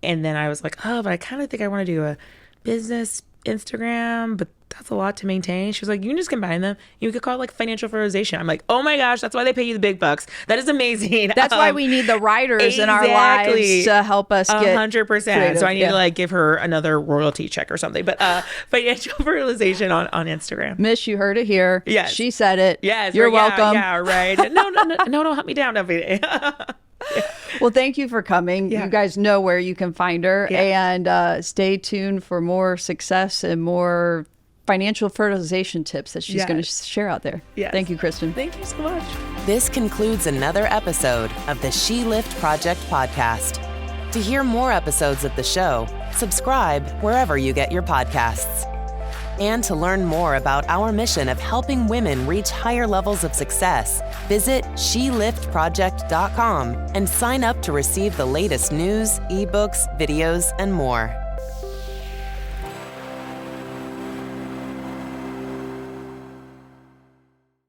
And then I was like, but I kind of think I want to do a business Instagram, but that's a lot to maintain. She was like, you can just combine them. You could call it like financial fertilization. I'm like, oh my gosh, that's why they pay you the big bucks. That is amazing. That's why we need the writers in our lives to help us get 100%. creative. So I need to like give her another royalty check or something. But financial fertilization on Instagram. Miss, you heard it here. Yes. She said it. Yes. You're welcome. Yeah, right. No, don't help me down. No. Well, thank you for coming. You guys know where you can find her. And stay tuned for more success and more financial fertilization tips that she's going to share out there. Thank you, Kristin. Thank you so much. This concludes another episode of the She Lift Project podcast. To hear more episodes of the show, subscribe wherever you get your podcasts. And to learn more about our mission of helping women reach higher levels of success, visit sheliftproject.com and sign up to receive the latest news, ebooks, videos, and more.